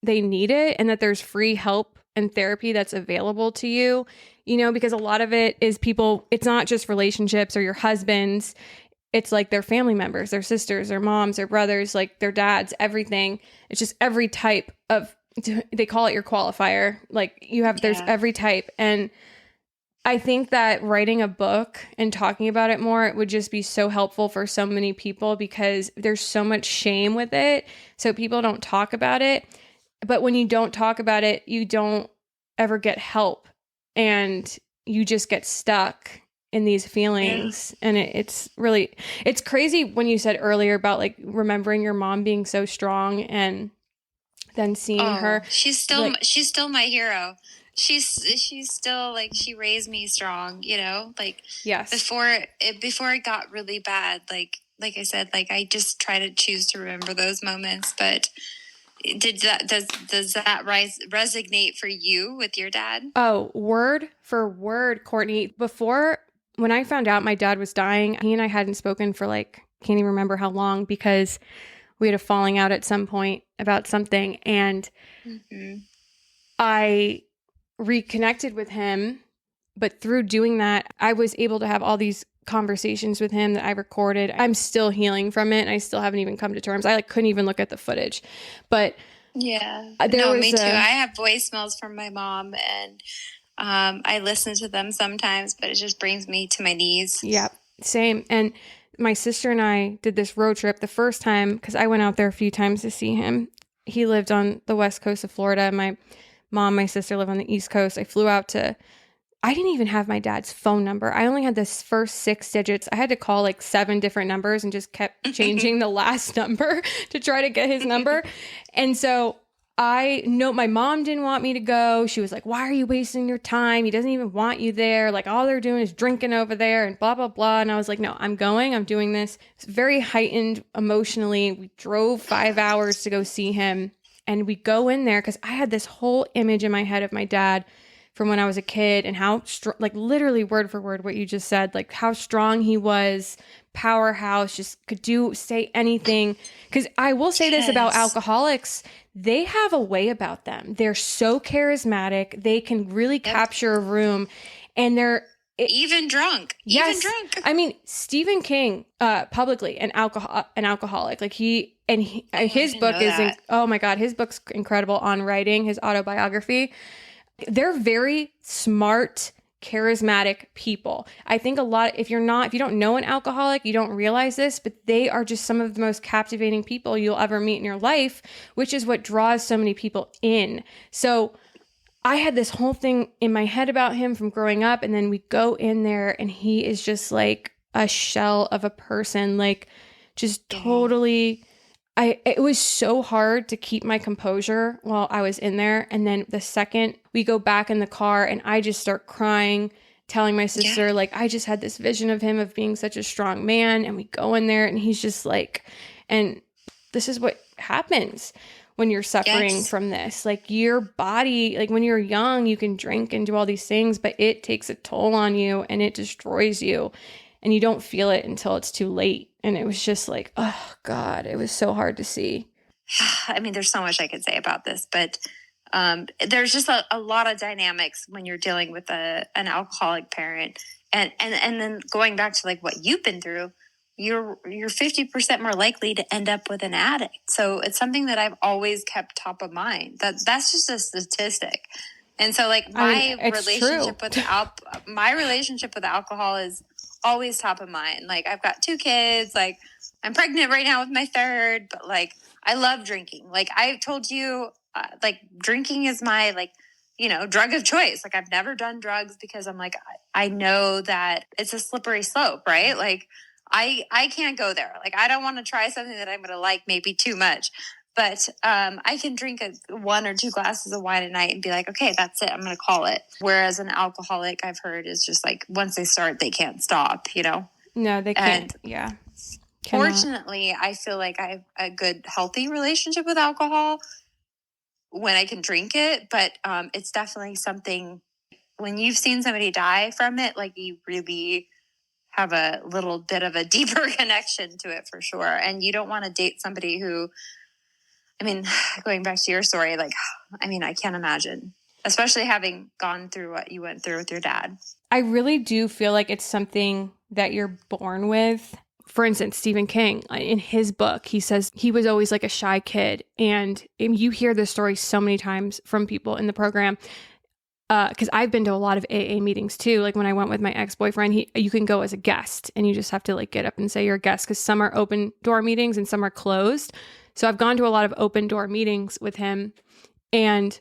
they need it and that there's free help and therapy that's available to you, you know, because a lot of it is people, it's not just relationships or your husbands. It's like their family members, their sisters, their moms, their brothers, like their dads, everything. It's just every type of, they call it your qualifier. Like you have, there's every type. And I think that writing a book and talking about it more, it would just be so helpful for so many people because there's so much shame with it. So people don't talk about it. But when you don't talk about it, you don't ever get help and you just get stuck in these feelings. And it's really, it's crazy when you said earlier about like remembering your mom being so strong and then seeing her. She's still my hero. She's still like, she raised me strong, you know, like yes. Before it got really bad, like I said, like I just try to choose to remember those moments, but does that resonate for you with your dad? Oh, word for word, Courtney. Before, when I found out my dad was dying, he and I hadn't spoken for like, can't even remember how long because we had a falling out at some point about something. And I reconnected with him. But through doing that, I was able to have all these conversations with him that I recorded. I'm still healing from it. And I still haven't even come to terms. I like couldn't even look at the footage. But yeah, me too. I have voicemails from my mom and I listen to them sometimes, but it just brings me to my knees. Yeah, same. And my sister and I did this road trip the first time because I went out there a few times to see him. He lived on the west coast of Florida. My mom, my sister live on the east coast. I flew out to, I didn't even have my dad's phone number. I only had this first 6 digits. I had to call like 7 different numbers and just kept changing the last number to try to get his number. And so I know my mom didn't want me to go. She was like, why are you wasting your time? He doesn't even want you there. Like all they're doing is drinking over there and blah, blah, blah. And I was like, no, I'm going. I'm doing this. It's very heightened emotionally. We drove 5 hours to go see him. And we go in there because I had this whole image in my head of my dad from when I was a kid and how, like literally word for word what you just said, like how strong he was, powerhouse, just could say anything. Because I will say this about alcoholics, they have a way about them. They're so charismatic. They can really capture a room and they're even drunk. Yes. Even drunk. I mean, Stephen King, publicly an alcoholic, like his book is, oh my God, his book's incredible on writing, his autobiography. They're very smart, charismatic people. I think a lot, if you don't know an alcoholic, you don't realize this, but they are just some of the most captivating people you'll ever meet in your life, which is what draws so many people in. So I had this whole thing in my head about him from growing up. And then we go in there and he is just like a shell of a person, like just totally, it was so hard to keep my composure while I was in there. And then the second we go back in the car and I just start crying, telling my sister, like, I just had this vision of him of being such a strong man. And we go in there and he's just like, and this is what happens when you're suffering from this. Like your body, like when you're young, you can drink and do all these things, but it takes a toll on you and it destroys you. And you don't feel it until it's too late. And it was just like, oh God, it was so hard to see. I mean, there's so much I could say about this, but there's just a lot of dynamics when you're dealing with an alcoholic parent. And then going back to like what you've been through, you're 50% more likely to end up with an addict. So it's something that I've always kept top of mind. That's just a statistic. And so like my relationship with alcohol is always top of mind. Like I've got 2 kids, like I'm pregnant right now with my 3rd, but like I love drinking. Like I told you, like drinking is my like, drug of choice. Like I've never done drugs because I'm like, I know that it's a slippery slope, right? Like I can't go there. Like I don't want to try something that I'm going to like maybe too much. But I can drink 1 or 2 glasses of wine a night and be like, okay, that's it. I'm going to call it. Whereas an alcoholic, I've heard, is just like, once they start, they can't stop, you know? No, they can't. And yeah. Fortunately, I feel like I have a good, healthy relationship with alcohol when I can drink it. But it's definitely something, when you've seen somebody die from it, like you really have a little bit of a deeper connection to it for sure. And you don't want to date somebody who, I mean, going back to your story, like, I mean, I can't imagine, especially having gone through what you went through with your dad. I really do feel like it's something that you're born with. For instance, Stephen King, in his book, he says he was always like a shy kid. And you hear this story so many times from people in the program. Because I've been to a lot of AA meetings too. Like when I went with my ex-boyfriend, you can go as a guest and you just have to like get up and say you're a guest, because some are open door meetings and some are closed. So I've gone to a lot of open door meetings with him, and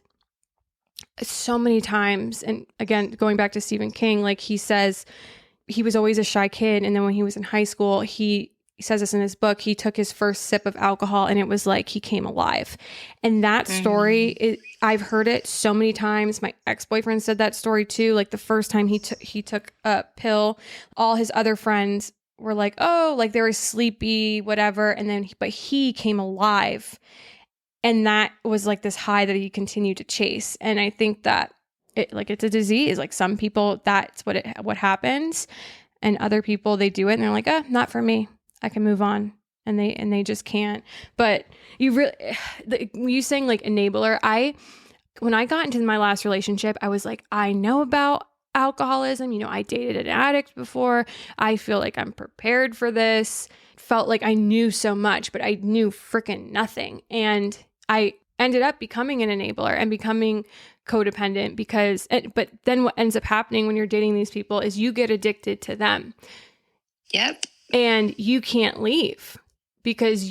so many times, and again, going back to Stephen King, like he says he was always a shy kid. And then when he was in high school, he says this in his book, he took his first sip of alcohol and it was like he came alive. And that story, I've heard it so many times. My ex-boyfriend said that story too. Like the first time he took a pill, all his other friends were like, oh, like they were sleepy, whatever. And then, but he came alive. And that was like this high that he continued to chase. And I think that it's a disease. Like some people, that's what happens. And other people, they do it and they're like, oh, not for me. I can move on. And they just can't. But you really, you saying like enabler, when I got into my last relationship, I was like, I know about alcoholism. You know, I dated an addict before. I feel like I'm prepared for this. Felt like I knew so much, but I knew freaking nothing. And I ended up becoming an enabler and becoming codependent but then what ends up happening when you're dating these people is you get addicted to them. Yep. And you can't leave because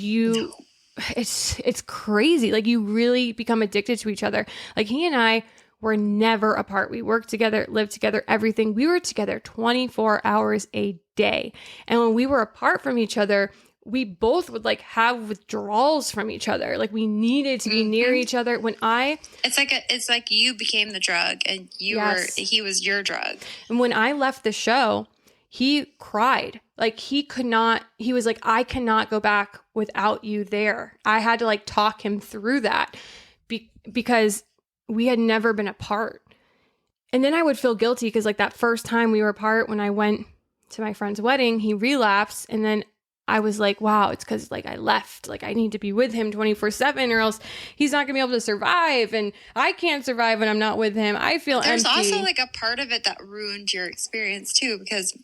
it's crazy. Like you really become addicted to each other. Like he and I were never apart. We worked together, lived together, everything. We were together 24 hours a day. And when we were apart from each other, we both would like have withdrawals from each other. Like we needed to be near each other. It's like you became the drug and he was your drug. And when I left the show, he cried. Like he was like, I cannot go back without you there. I had to like talk him through that because we had never been apart. And then I would feel guilty because like that first time we were apart, when I went to my friend's wedding, he relapsed. And then I was like, wow, it's because like I left. Like I need to be with him 24/7 or else he's not gonna be able to survive. And I can't survive when I'm not with him. I feel There's empty. also like a part of it that ruined your experience too, because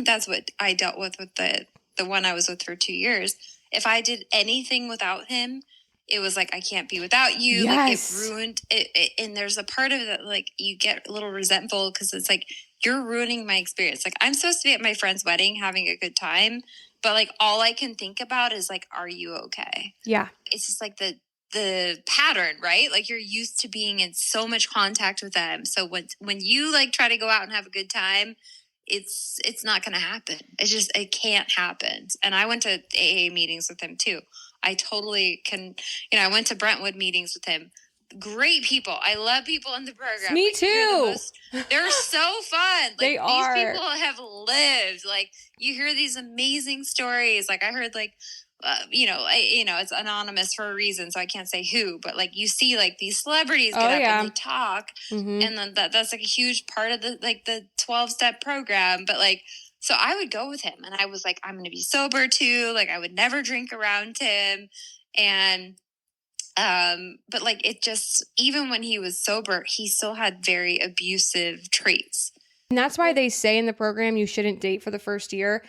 that's what I dealt with the one I was with for 2 years. If I did anything without him, it was like, I can't be without you. Yes. Like it ruined it. And there's a part of it that like you get a little resentful because it's like, you're ruining my experience. Like I'm supposed to be at my friend's wedding having a good time, but like all I can think about is like, are you okay? Yeah. It's just like the pattern, right? Like you're used to being in so much contact with them. So when you like try to go out and have a good time, it's not going to happen. It can't happen. And I went to AA meetings with him too. I totally can, I went to Brentwood meetings with him. Great people. I love people in the program. Me too. They're so fun. Like, they are. These people have lived. Like you hear these amazing stories. Like I heard like, it's anonymous for a reason, so I can't say who, but like you see like these celebrities get up and they talk, and then that's like a huge part of the 12-step program. But like, so I would go with him, and I was like, I'm going to be sober too. Like I would never drink around him, and but like it just, even when he was sober, he still had very abusive traits. And that's why they say in the program you shouldn't date for the first year.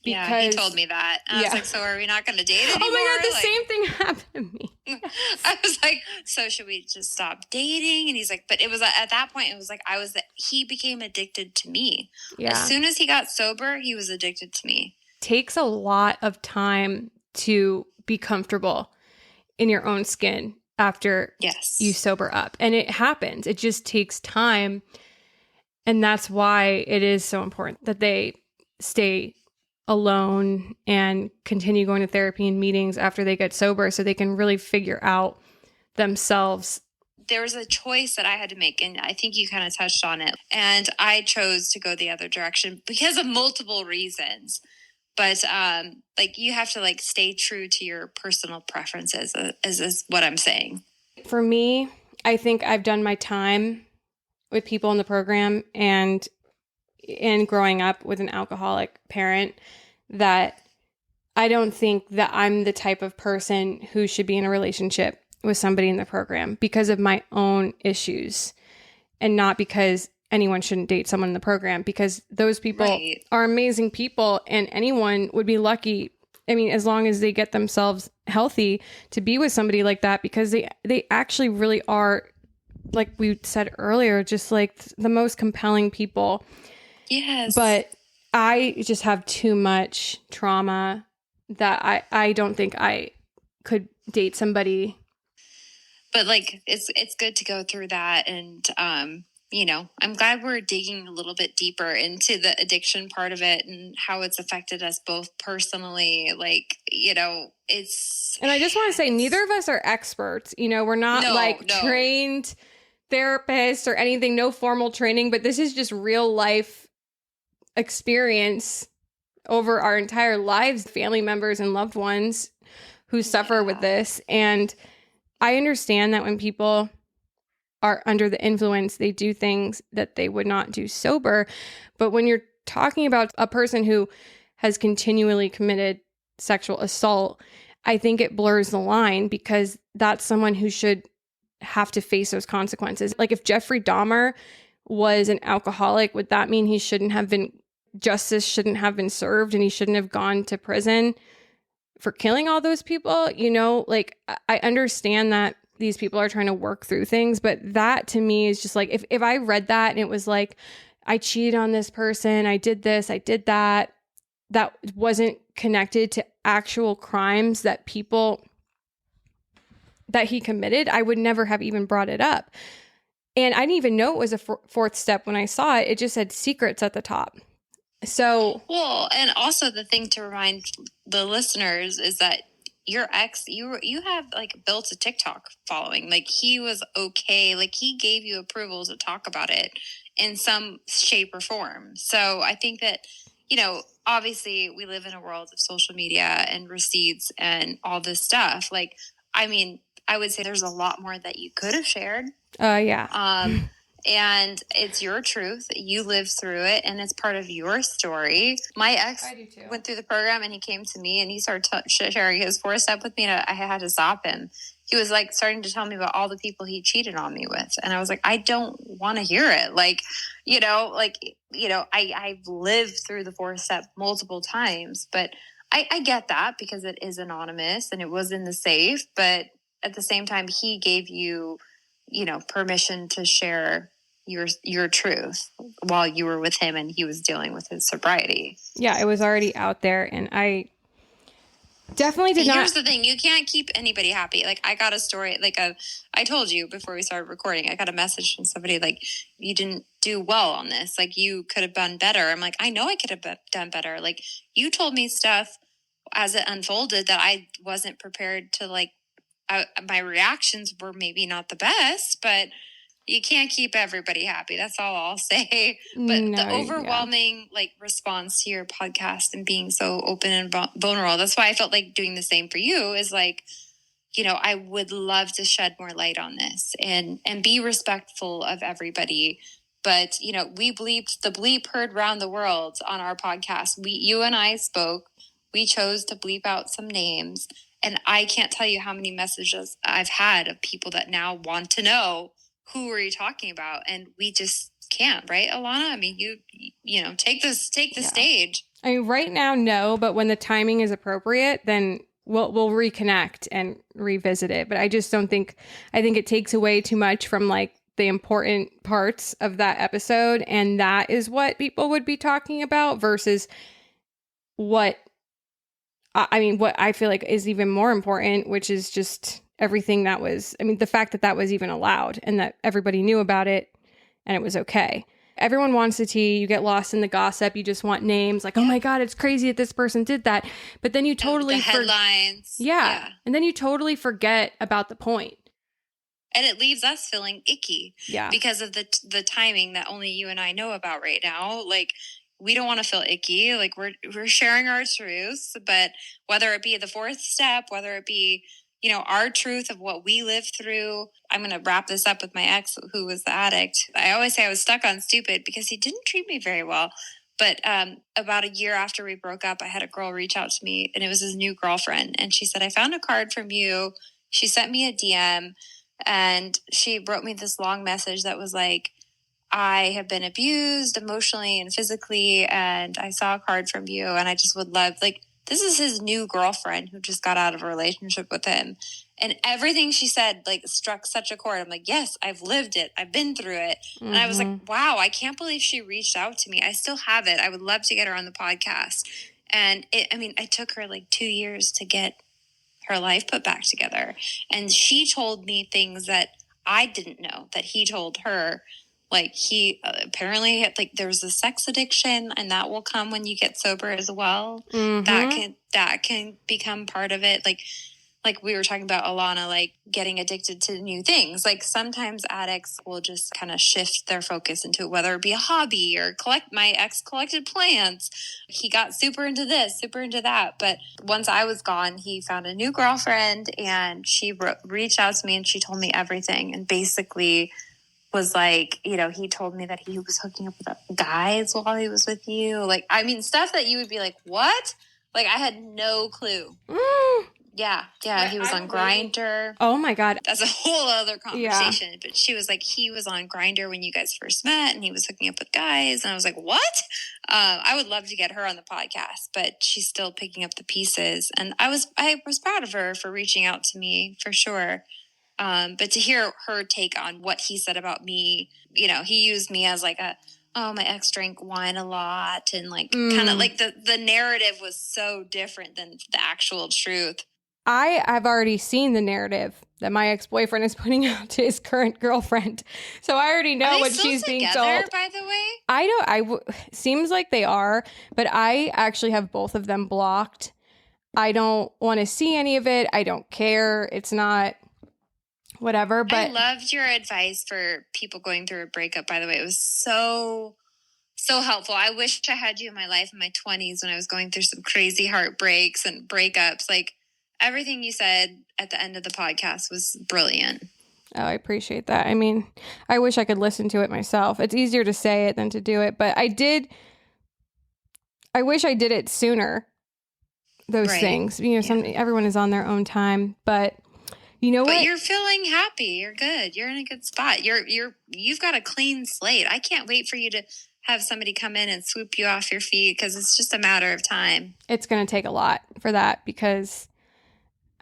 He told me that. And I was like, so are we not going to date anymore? Oh my God, the same thing happened to me. I was like, so should we just stop dating? And he's like, but it was at that point, it was like, he became addicted to me. Yeah. As soon as he got sober, he was addicted to me. Takes a lot of time to be comfortable in your own skin after you sober up. And it happens. It just takes time. And that's why it is so important that they stay alone and continue going to therapy and meetings after they get sober so they can really figure out themselves. There was a choice that I had to make, and I think you kind of touched on it. And I chose to go the other direction because of multiple reasons. But like, you have to like stay true to your personal preferences, is what I'm saying. For me, I think I've done my time with people in the program and growing up with an alcoholic parent, that I don't think that I'm the type of person who should be in a relationship with somebody in the program because of my own issues, and not because anyone shouldn't date someone in the program, because those people are amazing people and anyone would be lucky. I mean, as long as they get themselves healthy, to be with somebody like that, because they actually really are, like we said earlier, just like the most compelling people. Yes. But I just have too much trauma that I don't think I could date somebody. But like, it's good to go through that. And, you know, I'm glad we're digging a little bit deeper into the addiction part of it and how it's affected us both personally. Like, you know, and I just want to say, neither of us are experts. You know, we're not trained therapists or anything, no formal training, but this is just real life experience over our entire lives, family members and loved ones who suffer with this. And I understand that when people are under the influence, they do things that they would not do sober. But when you're talking about a person who has continually committed sexual assault, I think it blurs the line, because that's someone who should have to face those consequences. Like, if Jeffrey Dahmer was an alcoholic, would that mean justice shouldn't have been served and he shouldn't have gone to prison for killing all those people? You know, like, I understand that these people are trying to work through things, but that to me is just like, if I read that and it was like, I cheated on this person, I did this, I did that, that wasn't connected to actual crimes that he committed, I would never have even brought it up. And I didn't even know it was a fourth step when I saw it. It just said secrets at the top. So, well, and also the thing to remind the listeners is that your ex, you have like built a TikTok following. Like, he was okay. Like, he gave you approval to talk about it in some shape or form. So I think that, you know, obviously we live in a world of social media and receipts and all this stuff. Like, I mean, I would say there's a lot more that you could have shared. Yeah. And it's your truth. You lived through it, and it's part of your story. My ex went through the program, and he came to me, and he started sharing his 4-step with me, and I had to stop him. He was like starting to tell me about all the people he cheated on me with, and I was like, I don't want to hear it. Like, I've lived through the 4-step multiple times, but I get that because it is anonymous and it was in the safe. But at the same time, he gave you, you know, permission to share your truth while you were with him and he was dealing with his sobriety. Yeah, it was already out there, and I definitely did not. Here's the thing. You can't keep anybody happy. Like, I got a story, I told you before we started recording, I got a message from somebody like, you didn't do well on this. Like, you could have done better. I'm like, I know I could have done better. Like, you told me stuff as it unfolded that I wasn't prepared to, like, my reactions were maybe not the best, but you can't keep everybody happy. That's all I'll say. But the overwhelming response to your podcast and being so open and vulnerable, that's why I felt like doing the same for you is like, you know, I would love to shed more light on this and be respectful of everybody. But, you know, the bleep heard around the world on our podcast. You and I spoke, we chose to bleep out some names. And I can't tell you how many messages I've had of people that now want to know, who are you talking about? And we just can't, right, Alanna? I mean, you know, take the stage. I mean, right now, no, but when the timing is appropriate, then we'll reconnect and revisit it. But I just don't think, I think it takes away too much from like the important parts of that episode. And that is what people would be talking about versus what I feel like is even more important, which is just everything that was, I mean, the fact that was even allowed and that everybody knew about it and it was okay. everyone wants the tea. You get lost in the gossip. You just want names. Like, oh my God, it's crazy that this person did that. But then you totally... the headlines. Yeah. And then you totally forget about the point. And it leaves us feeling icky. Yeah. Because of the timing that only you and I know about right now. Like, we don't want to feel icky. Like, we're sharing our truths, but whether it be the fourth step, whether it be, our truth of what we lived through. I'm going to wrap this up with my ex, who was the addict. I always say I was stuck on stupid because he didn't treat me very well. But about a year after we broke up, I had a girl reach out to me, and it was his new girlfriend. And she said, I found a card from you. She sent me a DM, and she wrote me this long message that was like, I have been abused emotionally and physically, and I saw a card from you, and I just would love, like, this is his new girlfriend who just got out of a relationship with him. And everything she said, like, struck such a chord. I'm like, yes, I've lived it. I've been through it. Mm-hmm. And I was like, wow, I can't believe she reached out to me. I still have it. I would love to get her on the podcast. And it took her like 2 years to get her life put back together. And she told me things that I didn't know that he told her. Like, he apparently had, like, there's a sex addiction, and that will come when you get sober as well. Mm-hmm. That can become part of it. Like we were talking about Alanna, like getting addicted to new things. Like, sometimes addicts will just kind of shift their focus into whether it be a hobby or my ex collected plants. He got super into this, super into that. But once I was gone, he found a new girlfriend, and she reached out to me, and she told me everything. And basically was like, he told me that he was hooking up with guys while he was with you. Like, stuff that you would be like, what? Like, I had no clue. Yeah, he was on Grindr. Oh my God. That's a whole other conversation. Yeah. But she was like, he was on Grindr when you guys first met, and he was hooking up with guys. And I was like, what? I would love to get her on the podcast, but she's still picking up the pieces. And I was proud of her for reaching out to me, for sure. But to hear her take on what he said about me, he used me as like my ex drank wine a lot, and like kind of like the narrative was so different than the actual truth. I have already seen the narrative that my ex-boyfriend is putting out to his current girlfriend. So I already know what she's being told. By the way? I know. Seems like they are, but I actually have both of them blocked. I don't want to see any of it. I don't care. It's not... whatever, but I loved your advice for people going through a breakup, by the way. It was so helpful. I wish I had you in my life in my 20s when I was going through some crazy heartbreaks and breakups. Like, everything you said at the end of the podcast was brilliant. Oh, I appreciate that. I wish I could listen to it myself. It's easier to say it than to do it, but I wish I did it sooner. Those things, everyone is on their own time, but you know what? But you're feeling happy. You're good. You're in a good spot. You've got a clean slate. I can't wait for you to have somebody come in and swoop you off your feet, because it's just a matter of time. It's going to take a lot for that, because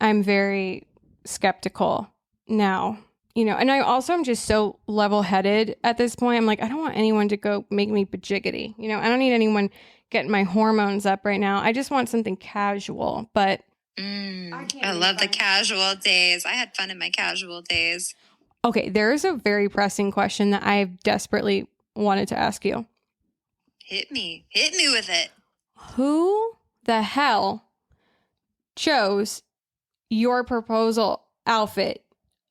I'm very skeptical now, and I also am just so level-headed at this point. I'm like, I don't want anyone to go make me bajiggity. I don't need anyone getting my hormones up right now. I just want something casual, but I love the casual days. I had fun in my casual days. Okay, there is a very pressing question that I've desperately wanted to ask you. Hit me with it. Who the hell chose your proposal outfit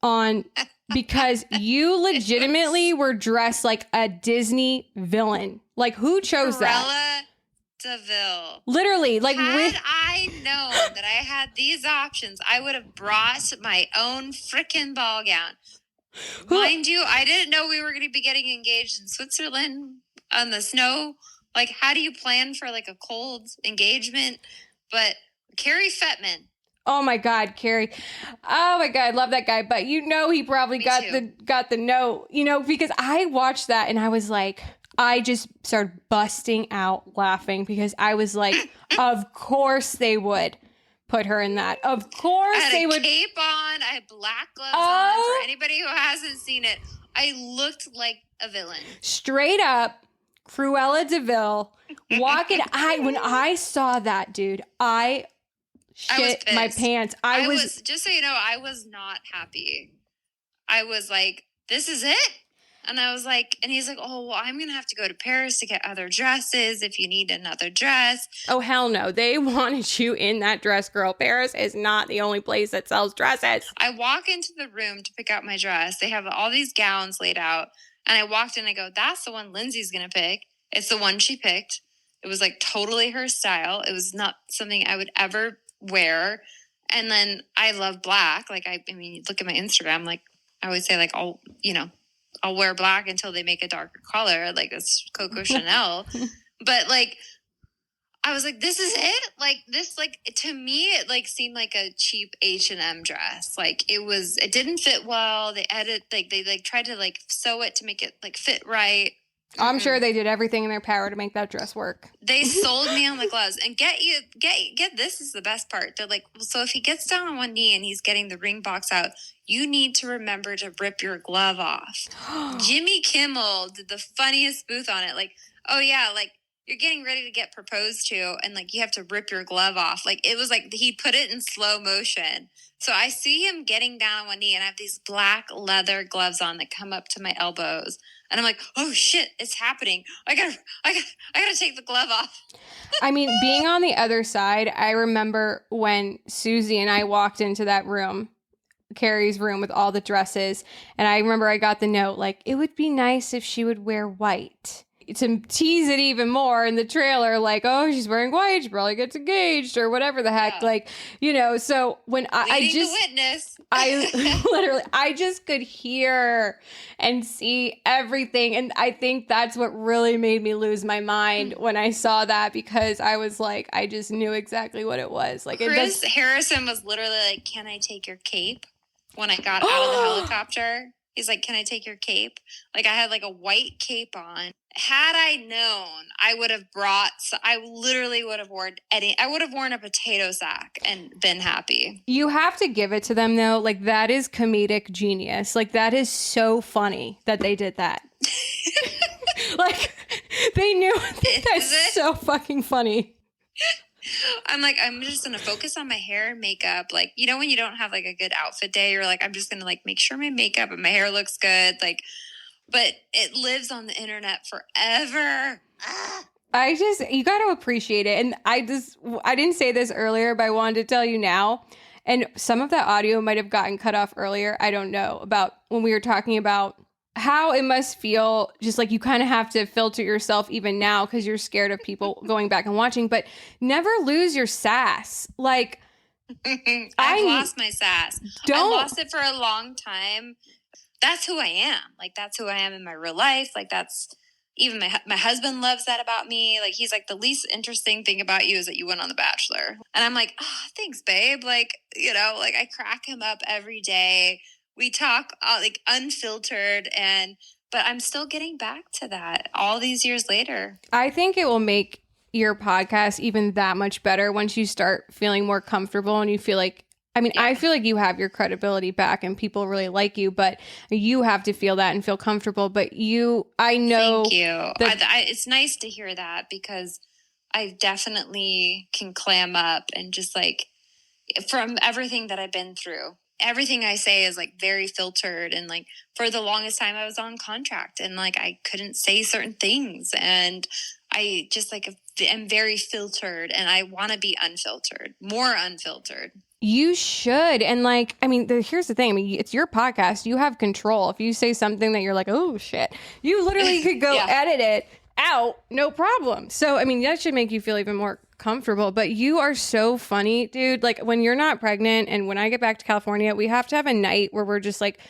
on? Because you legitimately were dressed like a Disney villain. Like, who chose that? DeVille. Literally, like, had I known that I had these options, I would have brought my own freaking ball gown. Mind you, I didn't know we were going to be getting engaged in Switzerland on the snow. Like, how do you plan for like a cold engagement? But Carrie Fettman. Oh my God, Carrie. Oh my God, I love that guy. But he probably got the note, because I watched that and I was like, I just started busting out laughing, because I was like, of course they would put her in that. Of course they would. I had a cape on. I had black gloves on. For anybody who hasn't seen it, I looked like a villain. Straight up, Cruella DeVille walking. When I saw that, dude, I shit my pants. I was just so you know, I was not happy. I was like, this is it? And I was like, and he's like, oh, well, I'm going to have to go to Paris to get other dresses if you need another dress. Oh, hell no. They wanted you in that dress, girl. Paris is not the only place that sells dresses. I walk into the room to pick out my dress. They have all these gowns laid out. And I walked in and I go, that's the one Lindsay's going to pick. It's the one she picked. It was like totally her style. It was not something I would ever wear. And then I love black. Like, I mean, look at my Instagram. Like, I always say, like, I'll wear black until they make a darker color. Like, it's Coco Chanel. But, like, I was like, this is it? Like, this, like, to me, it, like, seemed like a cheap H&M dress. Like, it didn't fit well. They tried to, like, sew it to make it, like, fit right. I'm sure they did everything in their power to make that dress work. They sold me on the gloves. And get this is the best part. They're like, well, so if he gets down on one knee and he's getting the ring box out, you need to remember to rip your glove off. Jimmy Kimmel did the funniest booth on it. Like, oh yeah, like, you're getting ready to get proposed to, and like, you have to rip your glove off. Like, it was like he put it in slow motion. So I see him getting down on one knee, and I have these black leather gloves on that come up to my elbows. And I'm like, oh shit, it's happening. I gotta take the glove off. I mean, being on the other side, I remember when Susie and I walked into that room, Carrie's room with all the dresses. And I remember I got the note, like, it would be nice if she would wear white. To tease it even more in the trailer, like, oh, she's wearing white, she probably gets engaged or whatever the heck. Yeah. Like, you know, so when I just, the witness. I just could hear and see everything. And I think that's what really made me lose my mind when I saw that, because I was like, I just knew exactly what it was. Like, Chris Harrison was literally like, can I take your cape? When I got out of the helicopter. He's like, can I take your cape? Like, I had like a white cape on. Had I known, I literally would have worn I would have worn a potato sack and been happy. You have to give it to them though. Like, that is comedic genius. Like, that is so funny that they did that. Like, they knew that's so fucking funny. I'm like, I'm just going to focus on my hair and makeup. Like, you know, when you don't have like a good outfit day, you're like, I'm just going to like make sure my makeup and my hair looks good. Like, but it lives on the internet forever. You got to appreciate it. And I didn't say this earlier, but I wanted to tell you now. And some of that audio might have gotten cut off earlier. I don't know, about when we were talking about how it must feel, just like you kind of have to filter yourself even now because you're scared of people going back and watching, but never lose your sass. Like, I've lost my sass. I lost it for a long time. That's who I am. Like, that's who I am in my real life. Like, that's even my husband loves that about me. Like, he's like, the least interesting thing about you is that you went on The Bachelor. And I'm like, oh, thanks, babe. Like, you know, like, I crack him up every day. We talk like unfiltered, but I'm still getting back to that all these years later. I think it will make your podcast even that much better once you start feeling more comfortable and you feel like, I mean, yeah. I feel like you have your credibility back and people really like you, but you have to feel that and feel comfortable. But I know. Thank you. It's nice to hear that, because I definitely can clam up and just like, from everything that I've been through. Everything I say is like very filtered, and like for the longest time I was on contract and like I couldn't say certain things, and I just like am very filtered, and I want to be unfiltered, more unfiltered. You should. And like, I mean, here's the thing. I mean, it's your podcast. You have control. If you say something that you're like, oh shit, you literally could go edit it out, no problem. So, I mean, that should make you feel even more comfortable. But you are so funny, dude. Like, when you're not pregnant and when I get back to California, we have to have a night where we're just like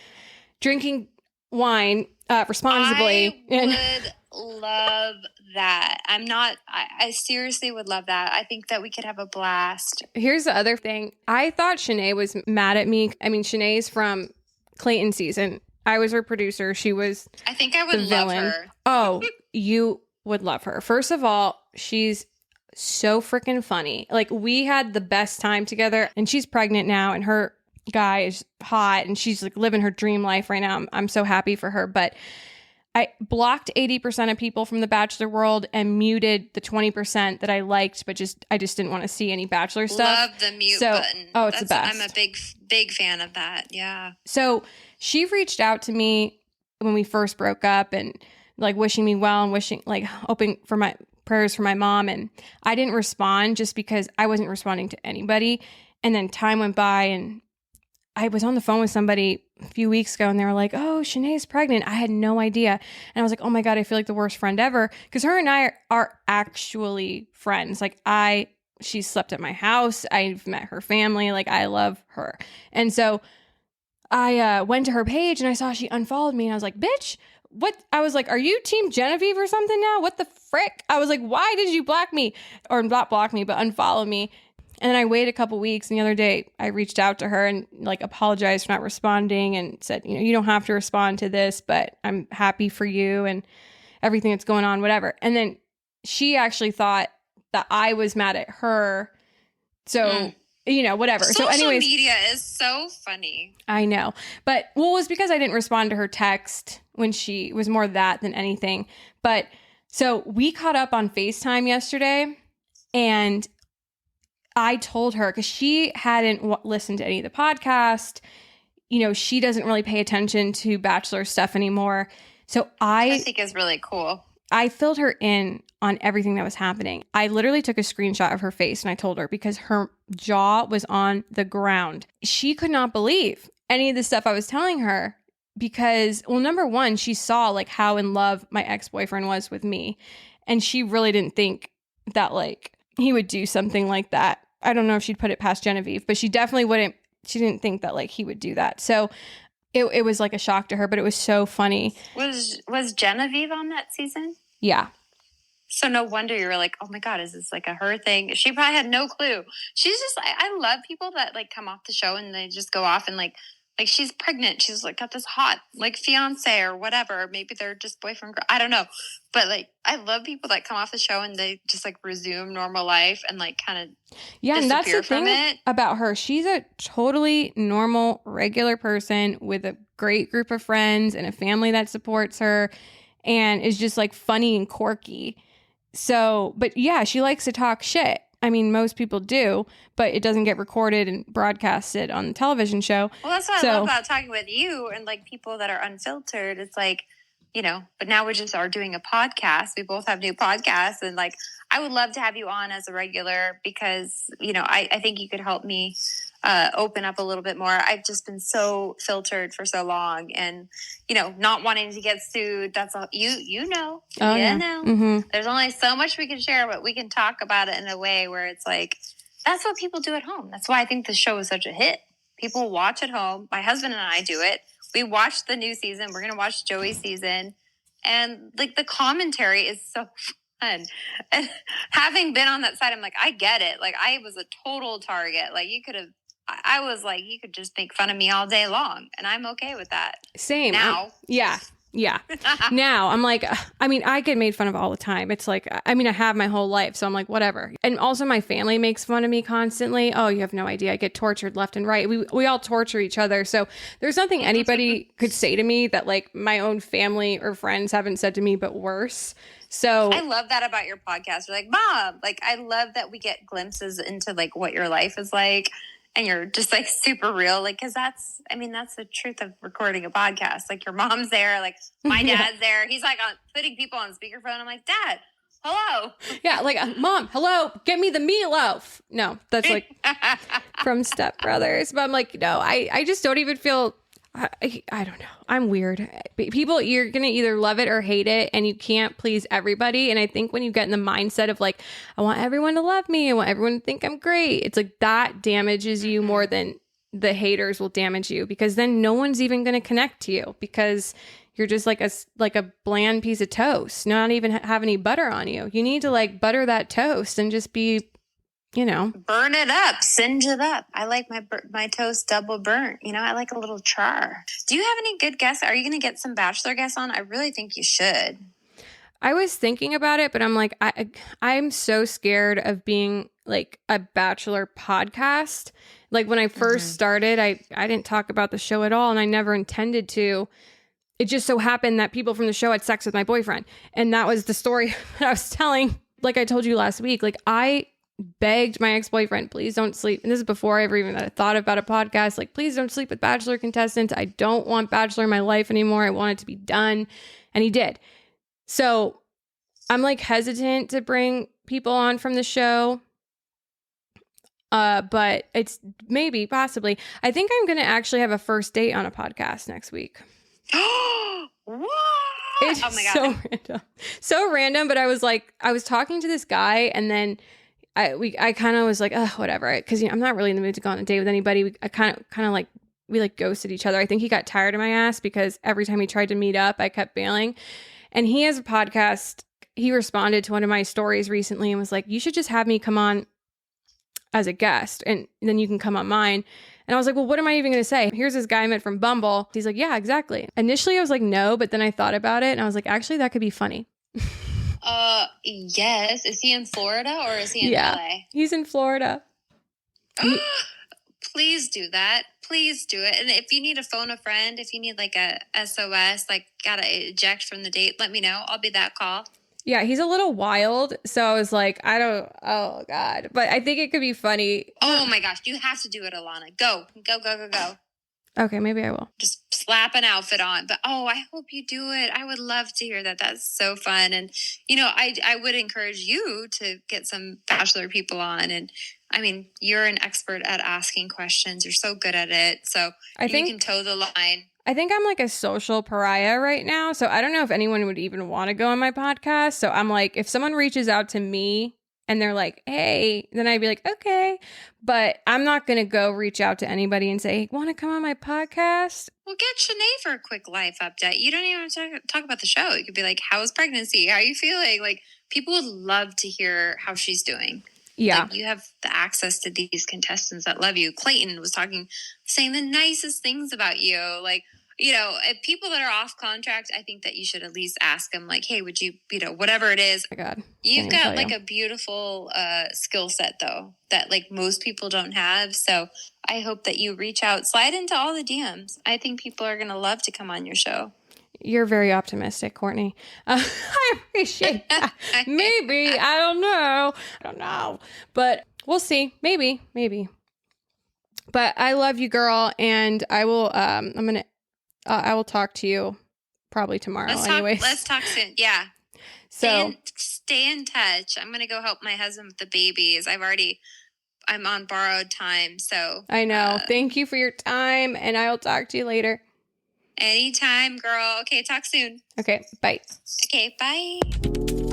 drinking wine responsibly. I would love that. I seriously would love that. I think that we could have a blast. Here's the other thing. I thought Shanae was mad at me. I mean, Shanae's from Clayton season. I was her producer. She was I think I would love her. Oh, you would love her. First of all, she's so freaking funny. Like, we had the best time together, and she's pregnant now, and her guy is hot, and she's like living her dream life right now. I'm so happy for her. But I blocked 80% of people from the Bachelor world and muted the 20% that I liked, but I just didn't want to see any Bachelor stuff. Love the mute button. Oh, it's the best. I'm a big fan of that. Yeah. So she reached out to me when we first broke up and like wishing me well and wishing, like hoping for my prayers for my mom. And I didn't respond just because I wasn't responding to anybody. And then time went by and I was on the phone with somebody a few weeks ago and they were like, oh, Shanae's pregnant. I had no idea. And I was like, oh my God, I feel like the worst friend ever. Because her and I are actually friends. Like she slept at my house. I've met her family. Like I love her. And so I went to her page and I saw she unfollowed me and I was like, bitch, what? I was like, are you team Genevieve or something now? What the frick? I was like, why did you block me? Or not block me, but unfollow me. And then I waited a couple weeks and the other day I reached out to her and like apologized for not responding and said, you don't have to respond to this, but I'm happy for you and everything that's going on, whatever. And then she actually thought that I was mad at her. So, whatever. Social anyways, media is so funny. I know. But it was because I didn't respond to her text when she was more that than anything. But so we caught up on FaceTime yesterday and I told her, because she hadn't listened to any of the podcast, she doesn't really pay attention to Bachelor stuff anymore. So I think is really cool. I filled her in on everything that was happening. I literally took a screenshot of her face and I told her because her jaw was on the ground. She could not believe any of the stuff I was telling her because, well, number one, she saw like how in love my ex-boyfriend was with me. And she really didn't think that like he would do something like that. I don't know if she'd put it past Genevieve, but she definitely wouldn't. She didn't think that like he would do that. So it was like a shock to her, but it was so funny. Was Genevieve on that season? Yeah. So no wonder you were like, oh my God, is this like a her thing? She probably had no clue. She's just, I love people that like come off the show and they just go off and like she's pregnant. She's like got this hot like fiance or whatever. Maybe they're just boyfriend girl. I don't know. But like, I love people that come off the show and they just like resume normal life and like kind of and that's the thing about her. She's a totally normal, regular person with a great group of friends and a family that supports her and is just like funny and quirky. So, but yeah, she likes to talk shit. I mean, most people do, but it doesn't get recorded and broadcasted on the television show. Well, that's what I love about talking with you and like people that are unfiltered. It's like, but now we just are doing a podcast. We both have new podcasts and like, I would love to have you on as a regular because, I think you could help me open up a little bit more. I've just been so filtered for so long and, not wanting to get sued. That's all you know. Oh, yeah. Mm-hmm. There's only so much we can share, but we can talk about it in a way where it's like, that's what people do at home. That's why I think the show is such a hit. People watch at home. My husband and I do it. We watched the new season. We're going to watch Joey's season. And like the commentary is so fun. And having been on that side, I'm like, I get it. Like I was a total target. Like I was like, you could just make fun of me all day long. And I'm okay with that. Same. Now. Yeah. Now I'm like, I get made fun of all the time. It's like, I have my whole life. So I'm like, whatever. And also my family makes fun of me constantly. Oh, you have no idea. I get tortured left and right. We all torture each other. So there's nothing anybody could say to me that like my own family or friends haven't said to me, but worse. So I love that about your podcast. You're like, Mom, like, I love that we get glimpses into like what your life is like. And you're just like super real, like, cause that's the truth of recording a podcast. Like your mom's there, like my dad's there. He's like putting people on speakerphone. I'm like, Dad, hello. Yeah. Like, Mom, hello, get me the meatloaf. No, that's like from Step Brothers. But I'm like, no, I just don't even feel, I don't know. I'm weird. People, you're going to either love it or hate it, and you can't please everybody. And I think when you get in the mindset of like, I want everyone to love me, I want everyone to think I'm great, it's like that damages you more than the haters will damage you, because then no one's even going to connect to you because you're just like a bland piece of toast, not even have any butter on you. You need to like butter that toast and just be, burn it up, singe it up. I like my toast double burnt. I like a little char. Do you have any good guests? Are you going to get some Bachelor guests on? I really think you should. I was thinking about it, but I'm like, I'm so scared of being like a Bachelor podcast. Like when I first started, I didn't talk about the show at all, and I never intended to. It just so happened that people from the show had sex with my boyfriend. And that was the story that I was telling. Like I told you last week, like I begged my ex-boyfriend, please don't sleep. And this is before I ever even thought about a podcast. Like, please don't sleep with Bachelor contestants. I don't want Bachelor in my life anymore. I want it to be done. And he did. So I'm like hesitant to bring people on from the show. But it's maybe, possibly. I think I'm going to actually have a first date on a podcast next week. What? It's oh my God. so random. So random, but I was talking to this guy, and then I kind of was like, whatever, because I'm not really in the mood to go on a date with anybody. We like ghosted each other. I think he got tired of my ass because every time he tried to meet up, I kept bailing. And he has a podcast. He responded to one of my stories recently and was like, you should just have me come on as a guest, and then you can come on mine. And I was like, well, what am I even going to say? Here's this guy I met from Bumble. He's like, yeah, exactly. Initially, I was like, no, but then I thought about it, and I was like, actually, that could be funny. Yes. Is he in Florida or is he in LA? He's in Florida. Please do that. Please do it. And if you need to phone a friend, if you need like a SOS, like gotta eject from the date, let me know. I'll be that call. Yeah, he's a little wild. So I was like, oh God. But I think it could be funny. Oh my gosh. You have to do it, Alanna. Go. Okay, maybe I will. Just slap an outfit on. But I hope you do it. I would love to hear that. That's so fun. And, I would encourage you to get some Bachelor people on. And I mean, you're an expert at asking questions. You're so good at it. So you can toe the line. I think I'm like a social pariah right now. So I don't know if anyone would even want to go on my podcast. So I'm like, if someone reaches out to me and they're like, hey, then I'd be like, okay. But I'm not going to go reach out to anybody and say, want to come on my podcast? Well, get Shanae for a quick life update. You don't even have to talk about the show. You could be like, how's pregnancy? How are you feeling? Like, people would love to hear how she's doing. Yeah. Like, you have the access to these contestants that love you. Clayton was saying the nicest things about you. Like, if people that are off contract, I think that you should at least ask them, like, hey, would you, whatever it is. Oh my God. You've got like a beautiful skill set, though, that like most people don't have. So I hope that you reach out, slide into all the DMs. I think people are going to love to come on your show. You're very optimistic, Courtney. I appreciate that. Maybe. I don't know. But we'll see. Maybe. But I love you, girl. And I will, I will talk to you probably tomorrow anyways. Let's talk soon. Yeah. So stay in touch. I'm going to go help my husband with the babies. I'm on borrowed time. So I know. Thank you for your time. And I will talk to you later. Anytime, girl. Okay. Talk soon. Okay. Bye. Okay. Bye.